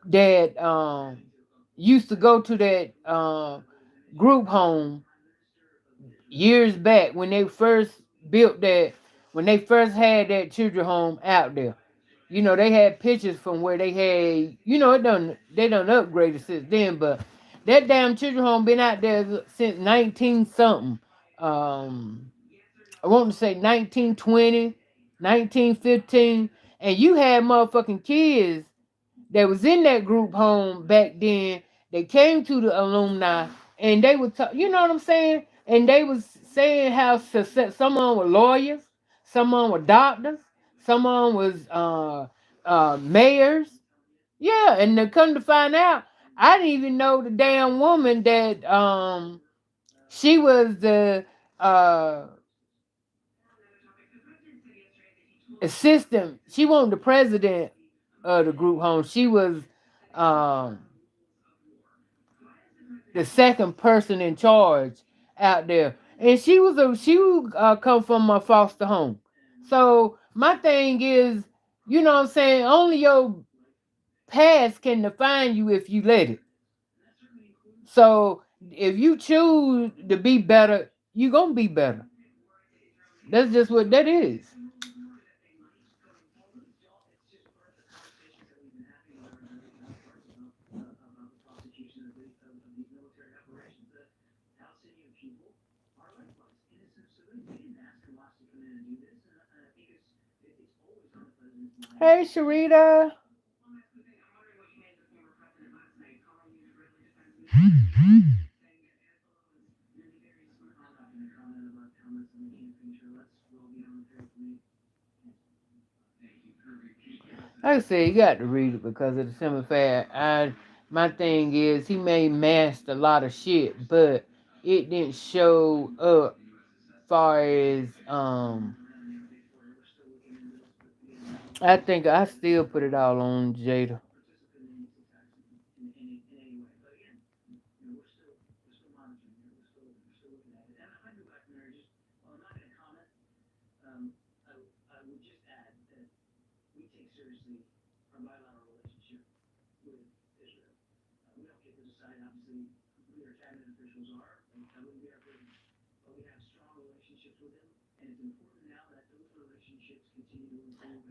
that used to go to that group home years back when they first built that, when they first had that children home out there. You know, they had pictures from where they had, they done upgraded since then, but that damn children home been out there since 19 something. I want to say 1920, 1915, and you had motherfucking kids that was in that group home back then. They came to the alumni and they would talk, you know what I'm saying? And they was saying how success, some of them were lawyers, some of them were doctors, some of them was mayors. Yeah, and to come to find out, I didn't even know the damn woman that she was the uh assistant. She wasn't the president of the group home. She was um the second person in charge out there, and she come from a foster home. So my thing is, you know what I'm saying, only your past can define you if you let it. So if you choose to be better, you gonna be better. That's just what that is. Hey Sharita. Like I said, you got to read it because of the simple fact. My thing is, he may mask a lot of shit, but it didn't show up far as I think I still put it all on Jada.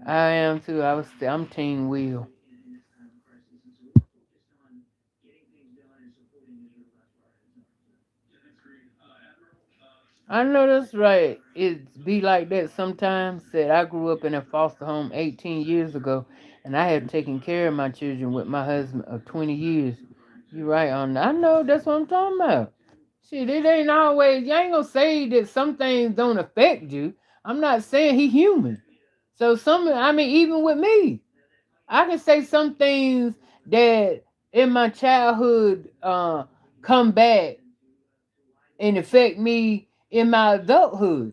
I am too. I'm Team Will. I know that's right. It be like that sometimes. Said I grew up in a foster home 18 years ago, and I have taken care of my children with my husband of 20 years. You right on that. I know that's what I'm talking about. Shit, it ain't always. You ain't gonna say that some things don't affect you. I'm not saying he human. So I mean, even with me, I can say some things that in my childhood come back and affect me in my adulthood.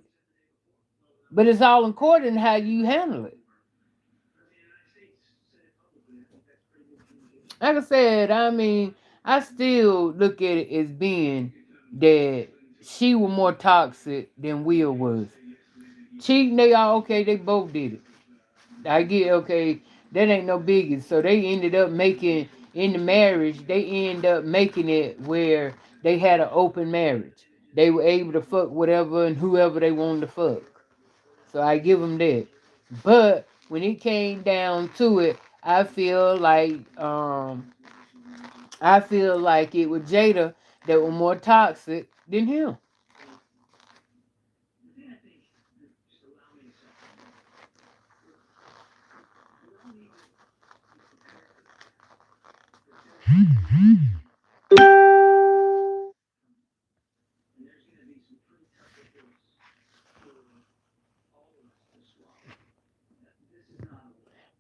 But it's all according to how you handle it. Like I said, I mean, I still look at it as being that she was more toxic than Will was. Cheating, they all okay, they both did it. I get okay, that ain't no biggie. So they ended up making in the marriage, they end up making it where they had an open marriage. They were able to fuck whatever and whoever they wanted to fuck. So I give them that. But when it came down to it, I feel like it was Jada that was more toxic than him.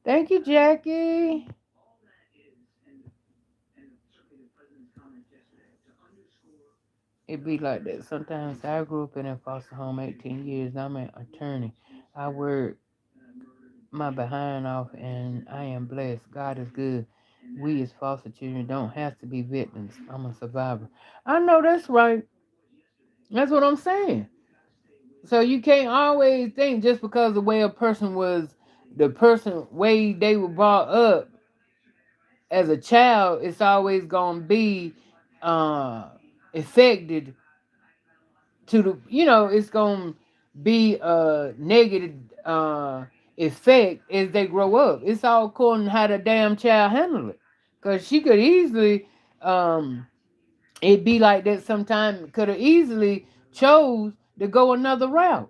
Thank you, Jackie. It be like that. Sometimes I grew up in a foster home 18 years. I'm an attorney. I work my behind off and I am blessed. God is good. We as foster children don't have to be victims. I'm a survivor. I know that's right. That's what I'm saying. So you can't always think just because the way a person was, the person way they were brought up as a child, it's always gonna be uh affected to the, it's gonna be a negative effect as they grow up. It's all according to how the damn child handle it. Cause she could easily it be like that sometimes, could have easily chose to go another route.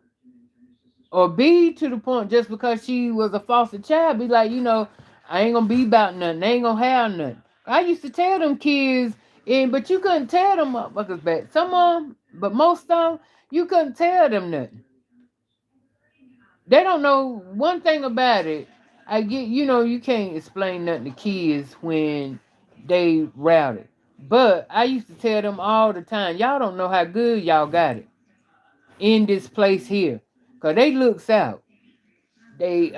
Or be to the point just because she was a foster child, be like, I ain't gonna be about nothing. I ain't gonna have nothing. I used to tell them kids, but you couldn't tell them motherfuckers back. Some of them, but most of them, you couldn't tell them nothing. They don't know one thing about it. I get, you can't explain nothing to kids when they rowdy. But I used to tell them all the time, y'all don't know how good y'all got it in this place here. Because they looks out. They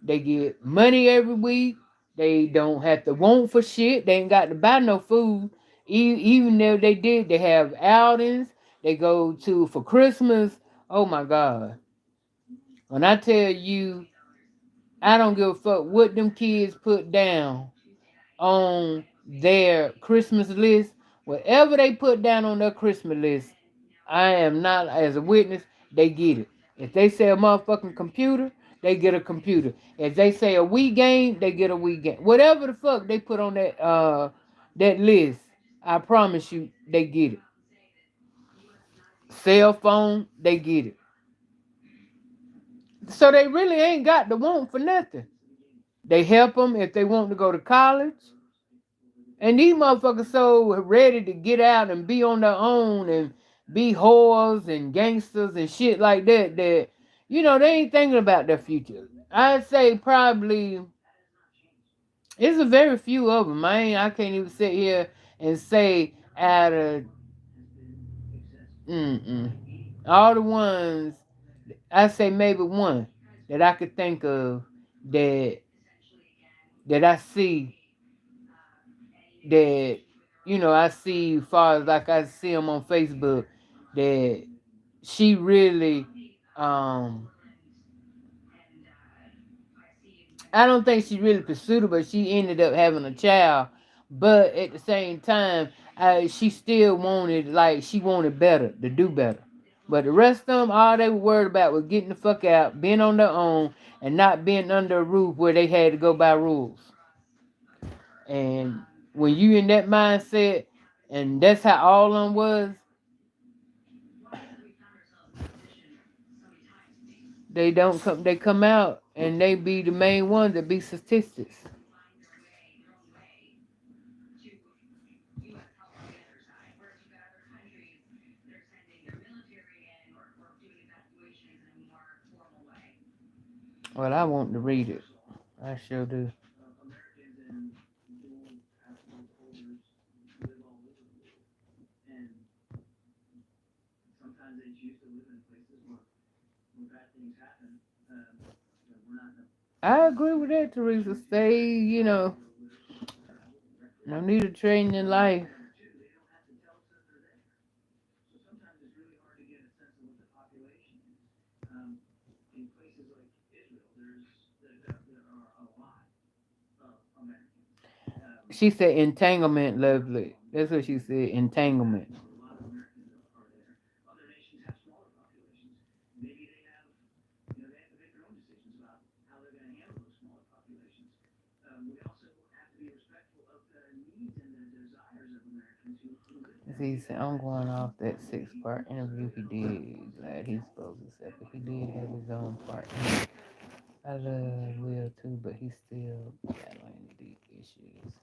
get money every week. They don't have to want for shit. They ain't got to buy no food. Even if they did, they have outings. They go to for Christmas. Oh my God. When I tell you, I don't give a fuck what them kids put down on their Christmas list. Whatever they put down on their Christmas list, I am not, as a witness, they get it. If they say a motherfucking computer, they get a computer. If they say a Wii game, they get a Wii game. Whatever the fuck they put on that list, I promise you, they get it. Cell phone, they get it. So they really ain't got the want for nothing. They help them if they want to go to college. And these motherfuckers so ready to get out and be on their own and be whores and gangsters and shit like that, they ain't thinking about their future. I'd say probably it's a very few of them. I can't even sit here and say out of all the ones, I say maybe one that I could think of that I see that I see as far as like I see them on Facebook that she really I don't think she really pursued it, but she ended up having a child. But at the same time, she still wanted, like, she wanted better, to do better. But the rest of them, all they were worried about was getting the fuck out, being on their own, and not being under a roof where they had to go by rules. And when you in that mindset, and that's how all of them was, they come out and they be the main ones that be statistics. Well, I want to read it. I sure do. I agree with that, Teresa. Stay, no need of training in life. She said entanglement, lovely. That's what she said, entanglement. He said, I'm going off that 6-part interview he did. Glad he's supposed to say, but he did have his own part. I love Will too, but he's still battling deep issues.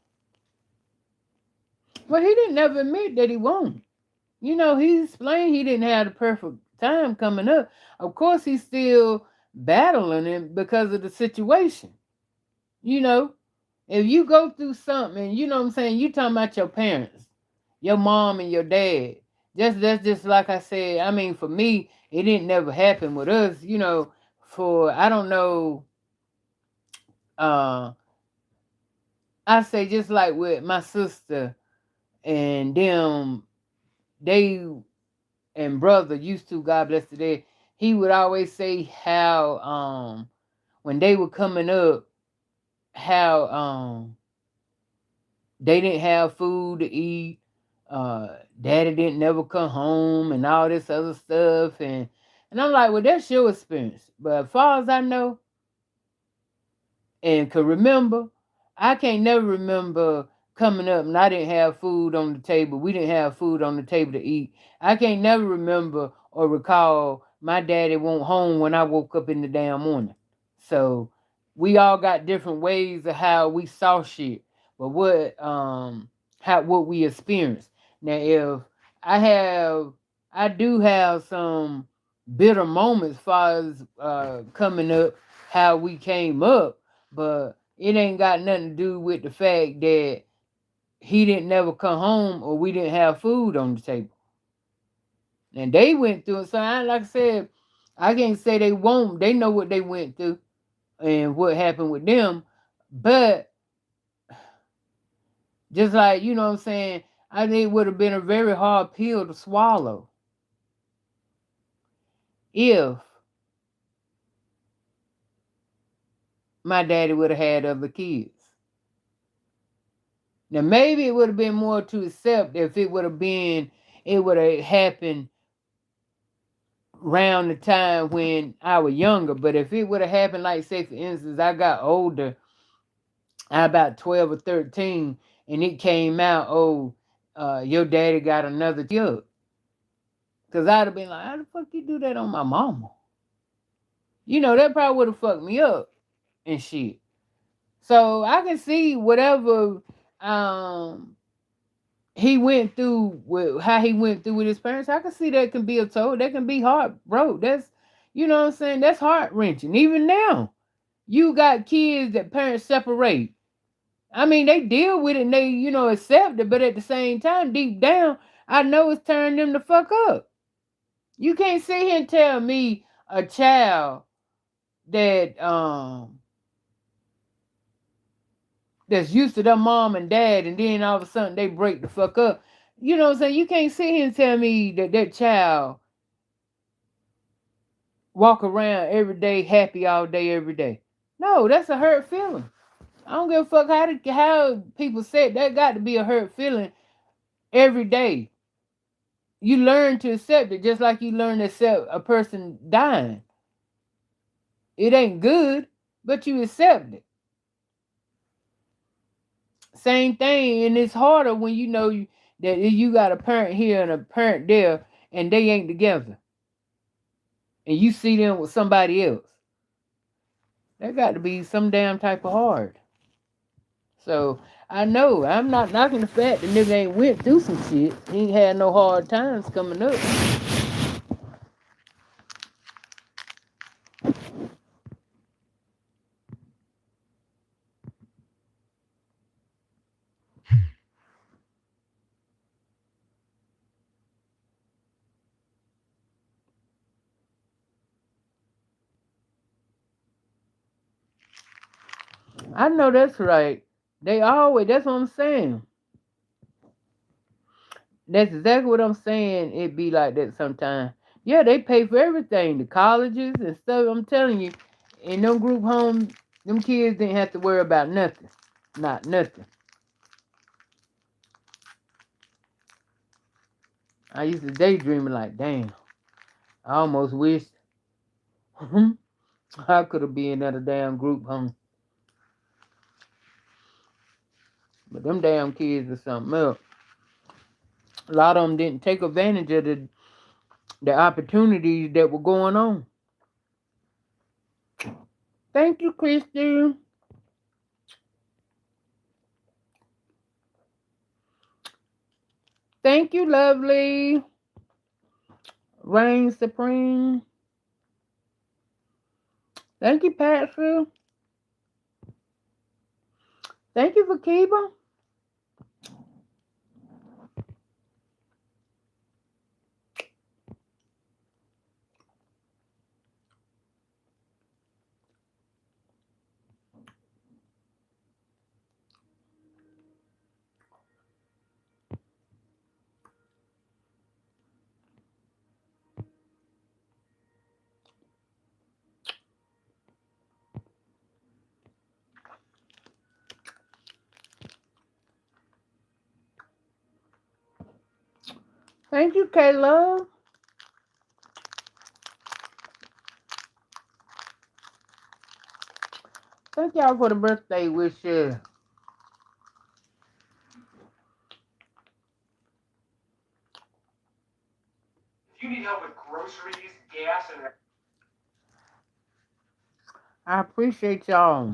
Well, he didn't ever admit that he won't. You know, he explained he didn't have the perfect time coming up. Of course, he's still battling it because of the situation. You know, if you go through something, you know what I'm saying, you talking about your parents, your mom and your dad. That's just like I said, I mean, for me, it didn't never happen with us, you know, for I don't know, uh I say just like with my sister and them, they and brother used to, God bless the dead, he would always say how when they were coming up, how they didn't have food to eat, daddy didn't never come home and all this other stuff, and I'm like, well, that's your experience. But as far as I know and could remember, I can't never remember coming up and I didn't have food on the table. We didn't have food on the table to eat. I can't never remember or recall my daddy won't home when I woke up in the damn morning. So we all got different ways of how we saw shit, but what we experienced. Now, if I do have some bitter moments as far as coming up, how we came up, but it ain't got nothing to do with the fact that he didn't never come home or we didn't have food on the table. And they went through it. So like I said, I can't say they won't. They know what they went through and what happened with them. But just like, you know what I'm saying, I think it would have been a very hard pill to swallow if my daddy would have had other kids. Now maybe it would have been more to accept if it would have happened around the time when I was younger. But if it would have happened, like say for instance, I got older, I about 12 or 13, and it came out, your daddy got another kid. Because I'd have been like, how the fuck you do that on my mama? You know, that probably would have fucked me up and shit. So I can see whatever he went through with how he went through with his parents. I can see that can be a toll. That can be hard, bro. That's, you know what I'm saying? That's heart wrenching. Even now, you got kids that parents separate. I mean, they deal with it and they, you know, accept it, but at the same time, deep down, I know it's turning them the fuck up. You can't sit here and tell me a child that that's used to their mom and dad, and then all of a sudden they break the fuck up. You know what I'm saying? You can't sit here and tell me that that child walk around every day happy all day every day. No, that's a hurt feeling. I don't give a fuck how people say it. That got to be a hurt feeling every day. You learn to accept it just like you learn to accept a person dying. It ain't good, but you accept it. Same thing, and it's harder when you know that you got a parent here and a parent there, and they ain't together, and you see them with somebody else. That got to be some damn type of hard. So I know I'm not knocking the fact that nigga ain't went through some shit. He ain't had no hard times coming up. I know that's right. They always, that's what I'm saying. That's exactly what I'm saying. It be like that sometimes. Yeah, they pay for everything, the colleges and stuff. I'm telling you, in them group homes, them kids didn't have to worry about nothing. Not nothing. I used to daydream like, damn, I almost wished I could have been at a damn group home. But them damn kids are something else. A lot of them didn't take advantage of the opportunities that were going on. Thank you, Christy. Thank you, lovely. Reign Supreme. Thank you, Patrick. Thank you, Vakiba. Thank you, Kayla. Thank y'all for the birthday wishes. If you need help with groceries, gas, and I appreciate y'all.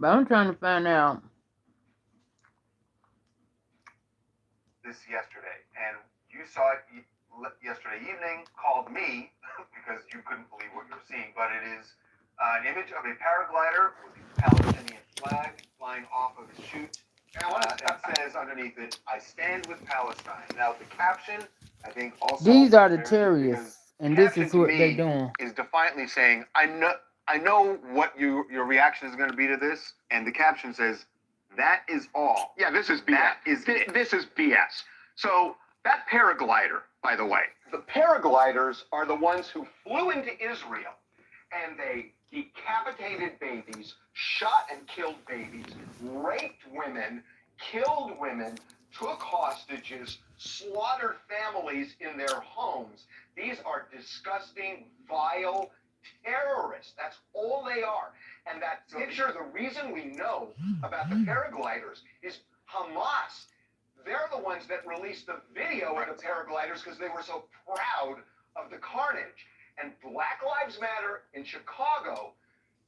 But I'm trying to find out. this yesterday, and you saw it yesterday evening, called me because you couldn't believe what you were seeing, but it is an image of a paraglider with the Palestinian flag flying off of his chute. It says underneath it, "I stand with Palestine." Now, the caption, I think also... These are the terrorists, and this is what they're doing. Is defiantly saying, I know what your reaction is going to be to this, and the caption says, "That is all." Yeah, this is BS. This is BS. So that paraglider, by the way, the paragliders are the ones who flew into Israel, and they decapitated babies, shot and killed babies, raped women, killed women, took hostages, slaughtered families in their homes. These are disgusting, vile terrorists. That's all they are. And that picture, the reason we know about the paragliders is Hamas. They're the ones that released the video of the paragliders because they were so proud of the carnage. And Black Lives Matter in Chicago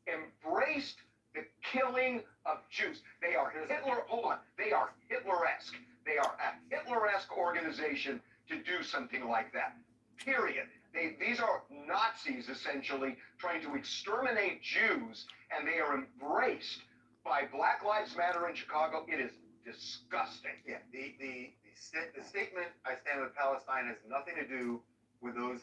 embraced the killing of Jews. They are Hitler, hold on, they are Hitler-esque. They are a Hitler-esque organization to do something like that, period. These are Nazis, essentially, trying to exterminate Jews, and they are embraced by Black Lives Matter in Chicago. It is disgusting. Yeah, the statement, "I stand with Palestine," has nothing to do with those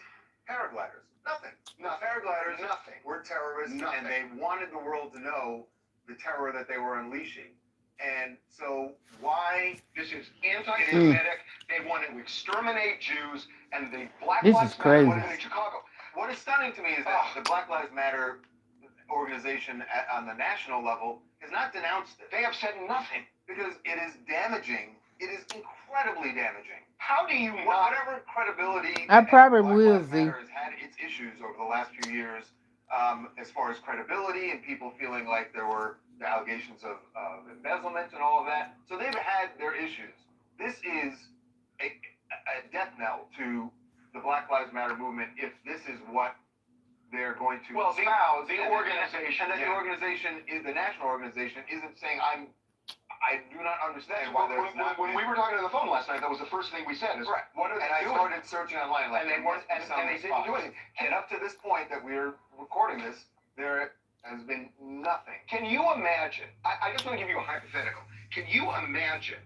paragliders. Nothing. No, paragliders, nothing. Were terrorists, nothing. And they wanted the world to know the terror that they were unleashing. And so why... This is anti-Semitic. They want to exterminate Jews, and the Black Lives Matter wanted in Chicago. What is stunning to me is that the Black Lives Matter organization on the national level has not denounced it. They have said nothing because it is damaging. It is incredibly damaging. How do you not... Whatever credibility... I probably will, Black Lives Matter has had its issues over the last few years, as far as credibility and people feeling like there were allegations of embezzlement and all of that. So they've had their issues. This is a death knell to the Black Lives Matter movement if this is what they're going to espouse. The organization, and that the organization, the national organization, isn't saying I do not understand why there's not. When we were talking on the phone last night, that was the first thing we said. Is, correct. What are they doing? I started searching online, like, and they weren't, and they didn't do anything. And up to this point that we're recording this, there has been nothing. Can you imagine? I just want to give you a hypothetical. Can you imagine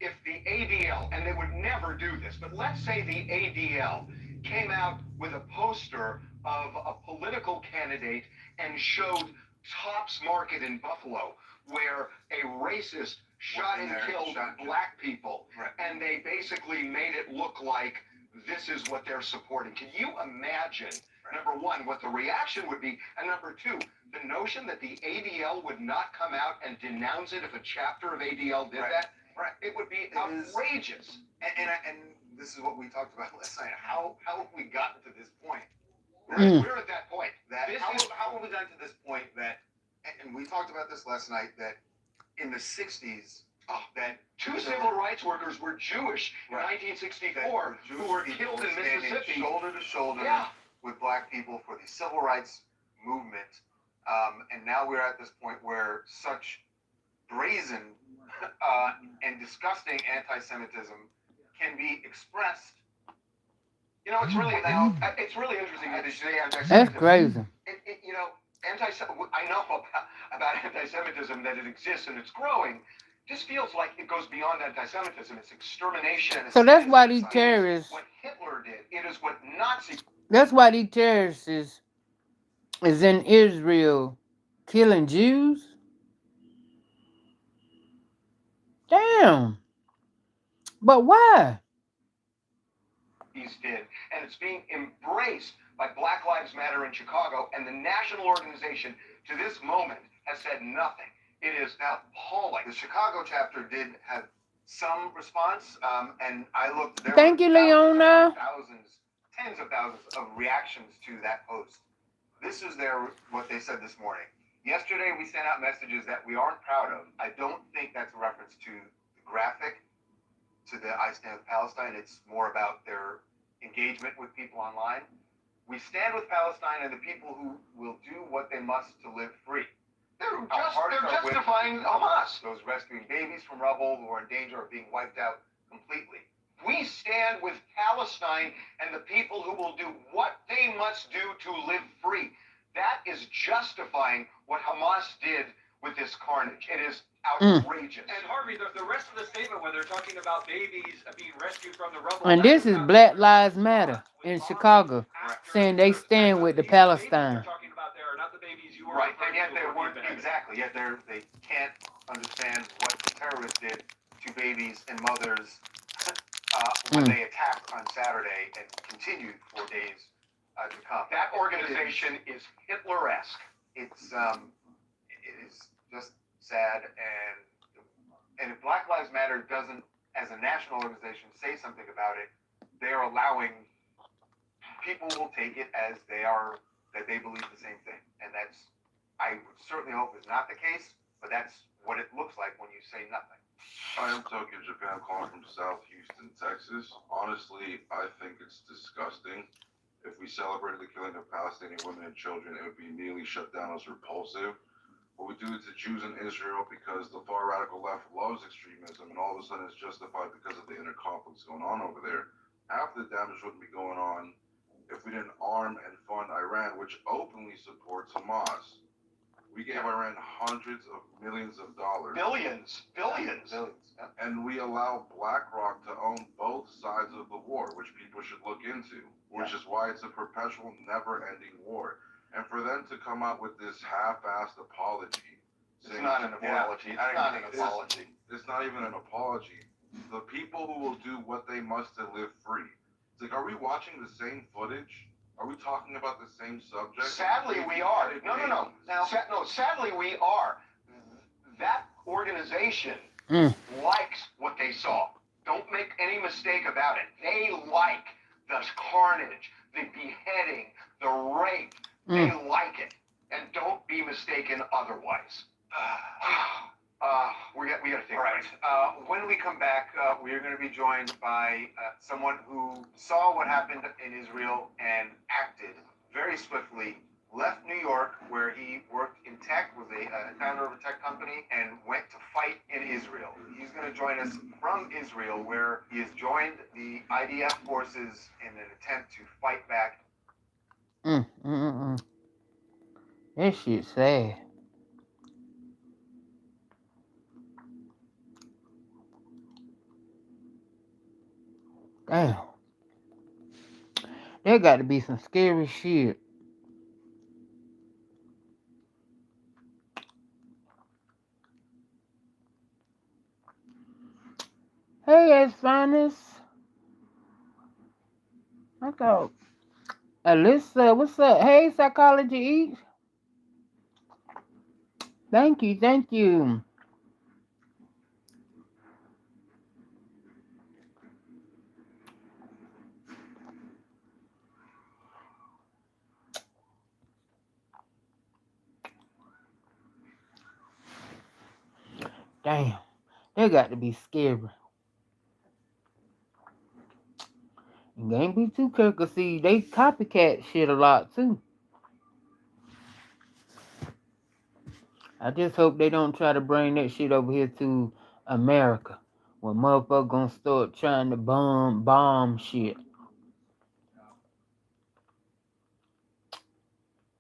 if the ADL, and they would never do this, but let's say the ADL came out with a poster of a political candidate and showed Tops Market in Buffalo, where a racist shot and killed black people, right. And they basically made it look like this is what they're supporting. Can you imagine, number one, what the reaction would be, and number two, the notion that the ADL would not come out and denounce it if a chapter of ADL did that, it would be outrageous. And this is what we talked about last night. How have we gotten to this point? We're at that point. How have we gotten to this point that, and we talked about this last night, that in the 60s, that two civil rights workers were Jewish in 1964 who were killed in Mississippi. Shoulder to shoulder with black people for the civil rights movement. And now we're at this point where such brazen and disgusting anti-Semitism can be expressed. You know, it's really interesting that you say anti-Semitism. That's crazy. You know, I know about anti-Semitism, that it exists and it's growing. This feels like it goes beyond anti-Semitism. It's extermination. So that's why these terrorists. What Hitler did. It is what Nazi. That's why these terrorists is in Israel killing Jews. Damn. But why? Did, and it's being embraced by Black Lives Matter in Chicago, and the national organization to this moment has said nothing. It is now appalling. The Chicago chapter did have some response, and I looked. There Thank were you, Leona. tens of thousands of reactions to that post. This is what they said this morning. Yesterday, we sent out messages that we aren't proud of. I don't think that's a reference to the graphic, to the I Stand with Palestine. It's more about their engagement with people online. We stand with Palestine and the people who will do what they must to live free. They're justifying Hamas. Those rescuing babies from rubble who are in danger of being wiped out completely. We stand with Palestine and the people who will do what they must do to live free. That is justifying what Hamas did with this carnage. It is outrageous. And Harvey, the rest of the statement, when they're talking about babies being rescued from the rubble, And this is Black Lives Matter in Chicago, saying they stand with the Palestine. They're talking about there are not the babies you were right, and yet they weren't exactly. Yet they can't understand what the terrorists did to babies and mothers when they attacked on Saturday and continued for days to come. That organization is Hitler-esque. It is just sad, and if Black Lives Matter doesn't, as a national organization, say something about it, they are allowing people will take it as that they believe the same thing, and that's, I would certainly hope is not the case, but that's what it looks like when you say nothing. I am Tokyo Japan, calling from South Houston, Texas. Honestly, I think it's disgusting. If we celebrated the killing of Palestinian women and children, it would be immediately shut down as repulsive. But we do it to Jews in Israel because the far radical left loves extremism, and all of a sudden it's justified because of the inner conflicts going on over there. Half the damage wouldn't be going on if we didn't arm and fund Iran, which openly supports Hamas. We gave Iran hundreds of millions of dollars. Billions. And we allow BlackRock to own both sides of the war, which people should look into, which is why it's a perpetual, never-ending war. And for them to come out with this half-assed apology. It's not an apology. It's not even an apology. The people who will do what they must to live free. It's like, are we watching the same footage? Are we talking about the same subject? Sadly, we are. No. Sadly, we are. That organization likes what they saw. Don't make any mistake about it. They like the carnage, the beheading, the rape. They like it. And don't be mistaken otherwise. We got to think. All right. When we come back, we are going to be joined by someone who saw what happened in Israel and acted very swiftly. Left New York, where he worked in tech, was a founder of a tech company, and went to fight in Israel. He's going to join us from Israel, where he has joined the IDF forces in an attempt to fight back. This shit sad. Damn. There got to be some scary shit. Hey, Finest. I thought, Alyssa, what's up? Hey, Psychology Eats. Thank you, thank you. Damn, they got to be scary. You can't be too careful. See, they copycat shit a lot too. I just hope they don't try to bring that shit over here to America, when motherfuckers gonna start trying to bomb shit.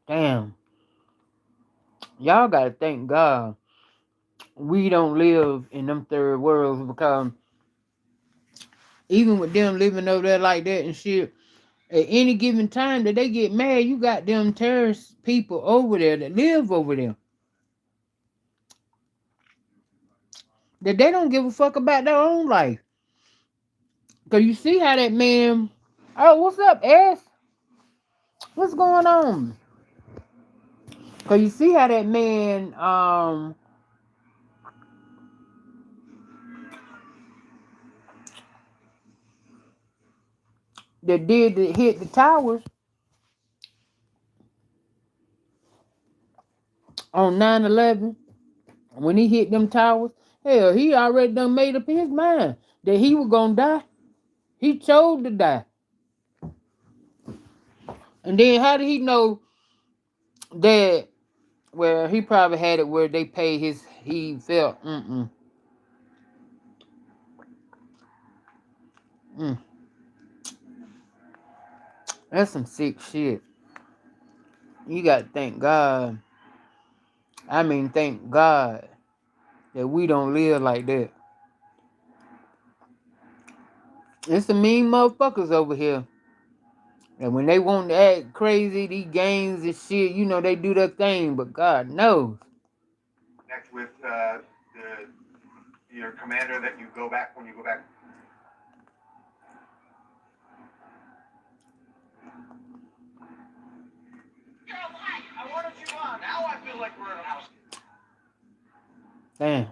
Damn, y'all gotta thank God we don't live in them third worlds, because even with them living over there like that and shit, at any given time that they get mad, you got them terrorist people over there that live over there, that they don't give a fuck about their own life. Cause you see how that man, oh, what's up, S? What's going on? Cause you see how that man, that hit the towers on 9/11, when he hit them towers, hell, he already done made up his mind that he was gonna die. He chose to die. And then how did he know that? Well, he probably had it where they paid he felt, mm. That's some sick shit. You gotta thank God. I mean, thank God that we don't live like that. It's some mean motherfuckers over here. And when they want to act crazy, these gangs and shit, you know, they do their thing, but God knows. Connect with your commander that you go back when you go back. I wanted you on. Now I feel like we're in a house. Damn.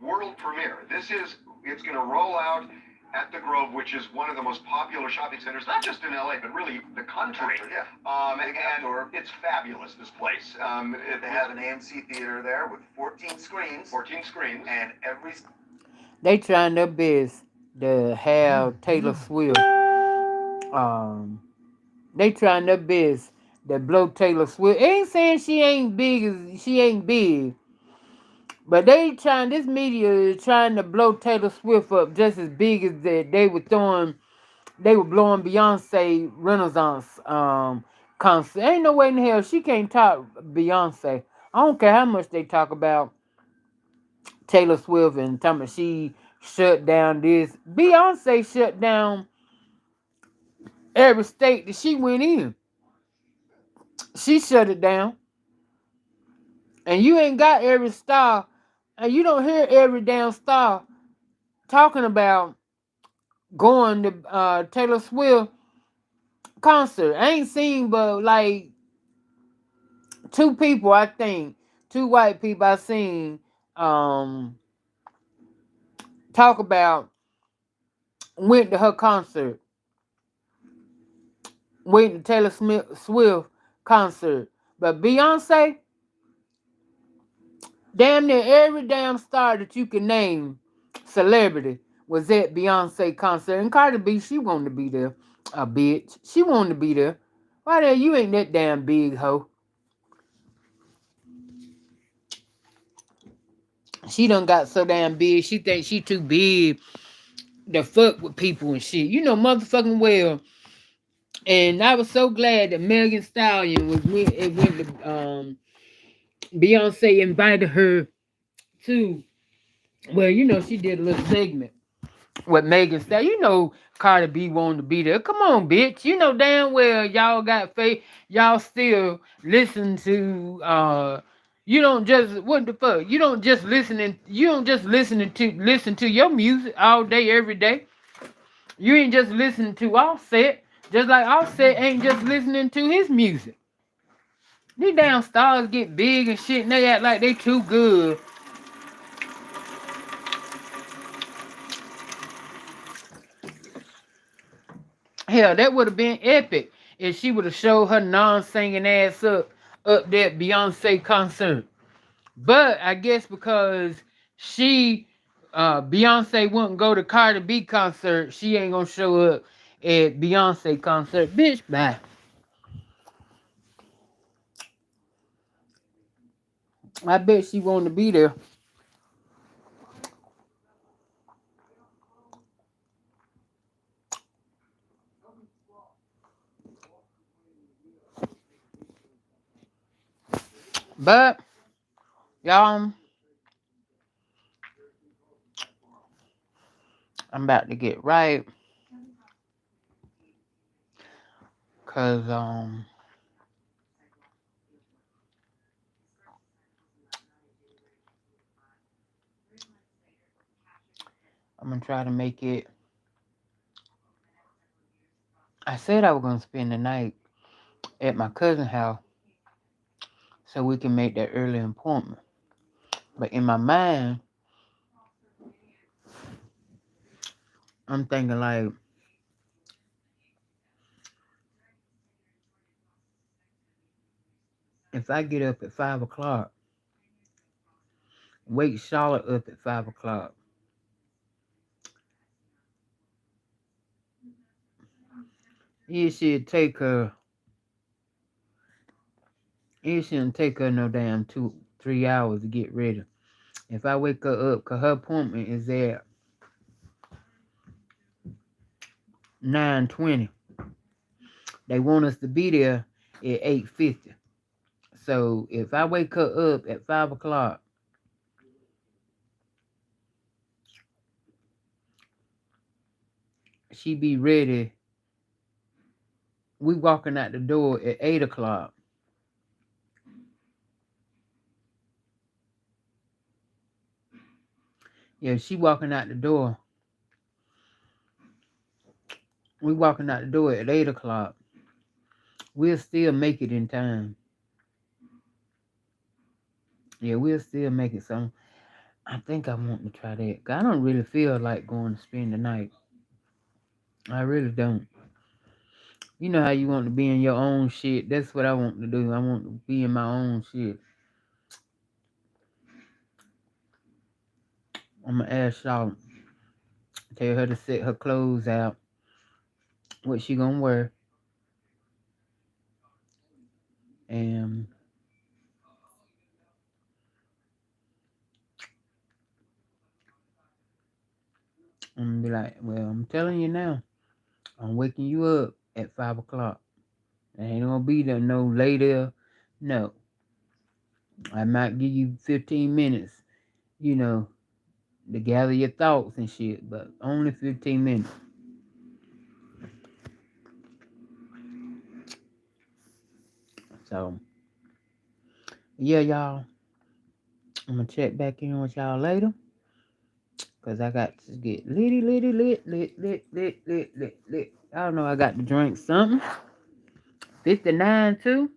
World premiere. It's going to roll out at the Grove, which is one of the most popular shopping centers, not just in LA, but really the country. Yeah. And it's fabulous, this place. They have an AMC theater there with 14 screens. 14 screens. And They trying their best to have Taylor Swift. They trying their best to blow Taylor Swift. Ain't saying she ain't big. But this media is trying to blow Taylor Swift up just as big as that they were blowing Beyonce Renaissance concert. Ain't no way in hell she can't top Beyonce. I don't care how much they talk about Taylor Swift and talking about she shut down this. Beyonce shut down every state that she went in. She shut it down. And you ain't got every star, and you don't hear every damn star talking about going to Taylor Swift concert. I ain't seen but like two people, I think, two white people I seen talk about went to her concert, went to Taylor Swift concert. But Beyonce, damn near every damn star that you can name, celebrity, was at Beyonce concert. And Cardi B, she wanted to be there. A bitch. She wanted to be there. Why the hell you ain't that damn big hoe? She done got so damn big, she thinks she too big to fuck with people and shit. You know motherfucking well. And I was so glad that Megan Stallion went to Beyonce invited her to, well, you know, she did a little segment with Megan Stallion. You know Cardi B wanted to be there. Come on, bitch. You know damn well y'all got faith. Y'all still listen to You don't just what the fuck? You don't just listen to your music all day, every day. You ain't just listening to Offset. Just like Offset ain't just listening to his music. These damn stars get big and shit and they act like they too good. Hell, that would have been epic if she would have showed her non-singing ass up there at Beyonce concert. But I guess because Beyonce wouldn't go to Cardi B concert, she ain't gonna show up at Beyonce concert. Bitch, bye. I bet she wanted to be there. But y'all, I'm about to get right. Cause I'm gonna try to make it. I said I was gonna spend the night at my cousin's house so we can make that early appointment. But in my mind, I'm thinking like if I get up at 5 o'clock, wake Charlotte up at 5 o'clock. It should take her. It shouldn't take her no damn 2-3 hours to get ready. If I wake her up, cause her appointment is at 9:20. They want us to be there at 8:50. So if I wake her up at 5 o'clock, she be ready. We walking out the door at 8 o'clock. Yeah, she walking out the door. We walking out the door at 8 o'clock. We'll still make it in time. Yeah, we'll still make it. So I think I want to try that. 'Cause I don't really feel like going to spend the night. I really don't. You know how you want to be in your own shit. That's what I want to do. I want to be in my own shit. I'm gonna ask y'all. Tell her to set her clothes out. What she gonna wear. And I'm gonna be like, well, I'm telling you now. I'm waking you up at 5 o'clock. I ain't gonna be there no later. No. I might give you 15 minutes, you know, to gather your thoughts and shit, but only 15 minutes. So, yeah, y'all. I'm gonna check back in with y'all later. Cause I got to get lit. I don't know, I got to drink something. 59 too.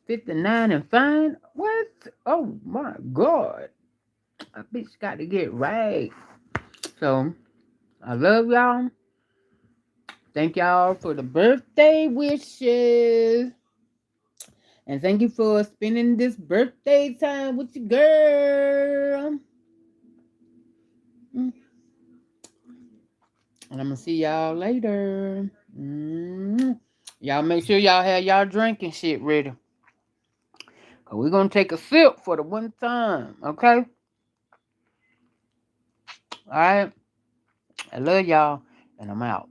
59 and fine. What? Oh my God. A bitch got to get right. So, I love y'all. Thank y'all for the birthday wishes. And thank you for spending this birthday time with your girl. And I'm going to see y'all later. Y'all make sure y'all have y'all drinking shit ready. Because we're going to take a sip for the one time. Okay? All right? I love y'all. And I'm out.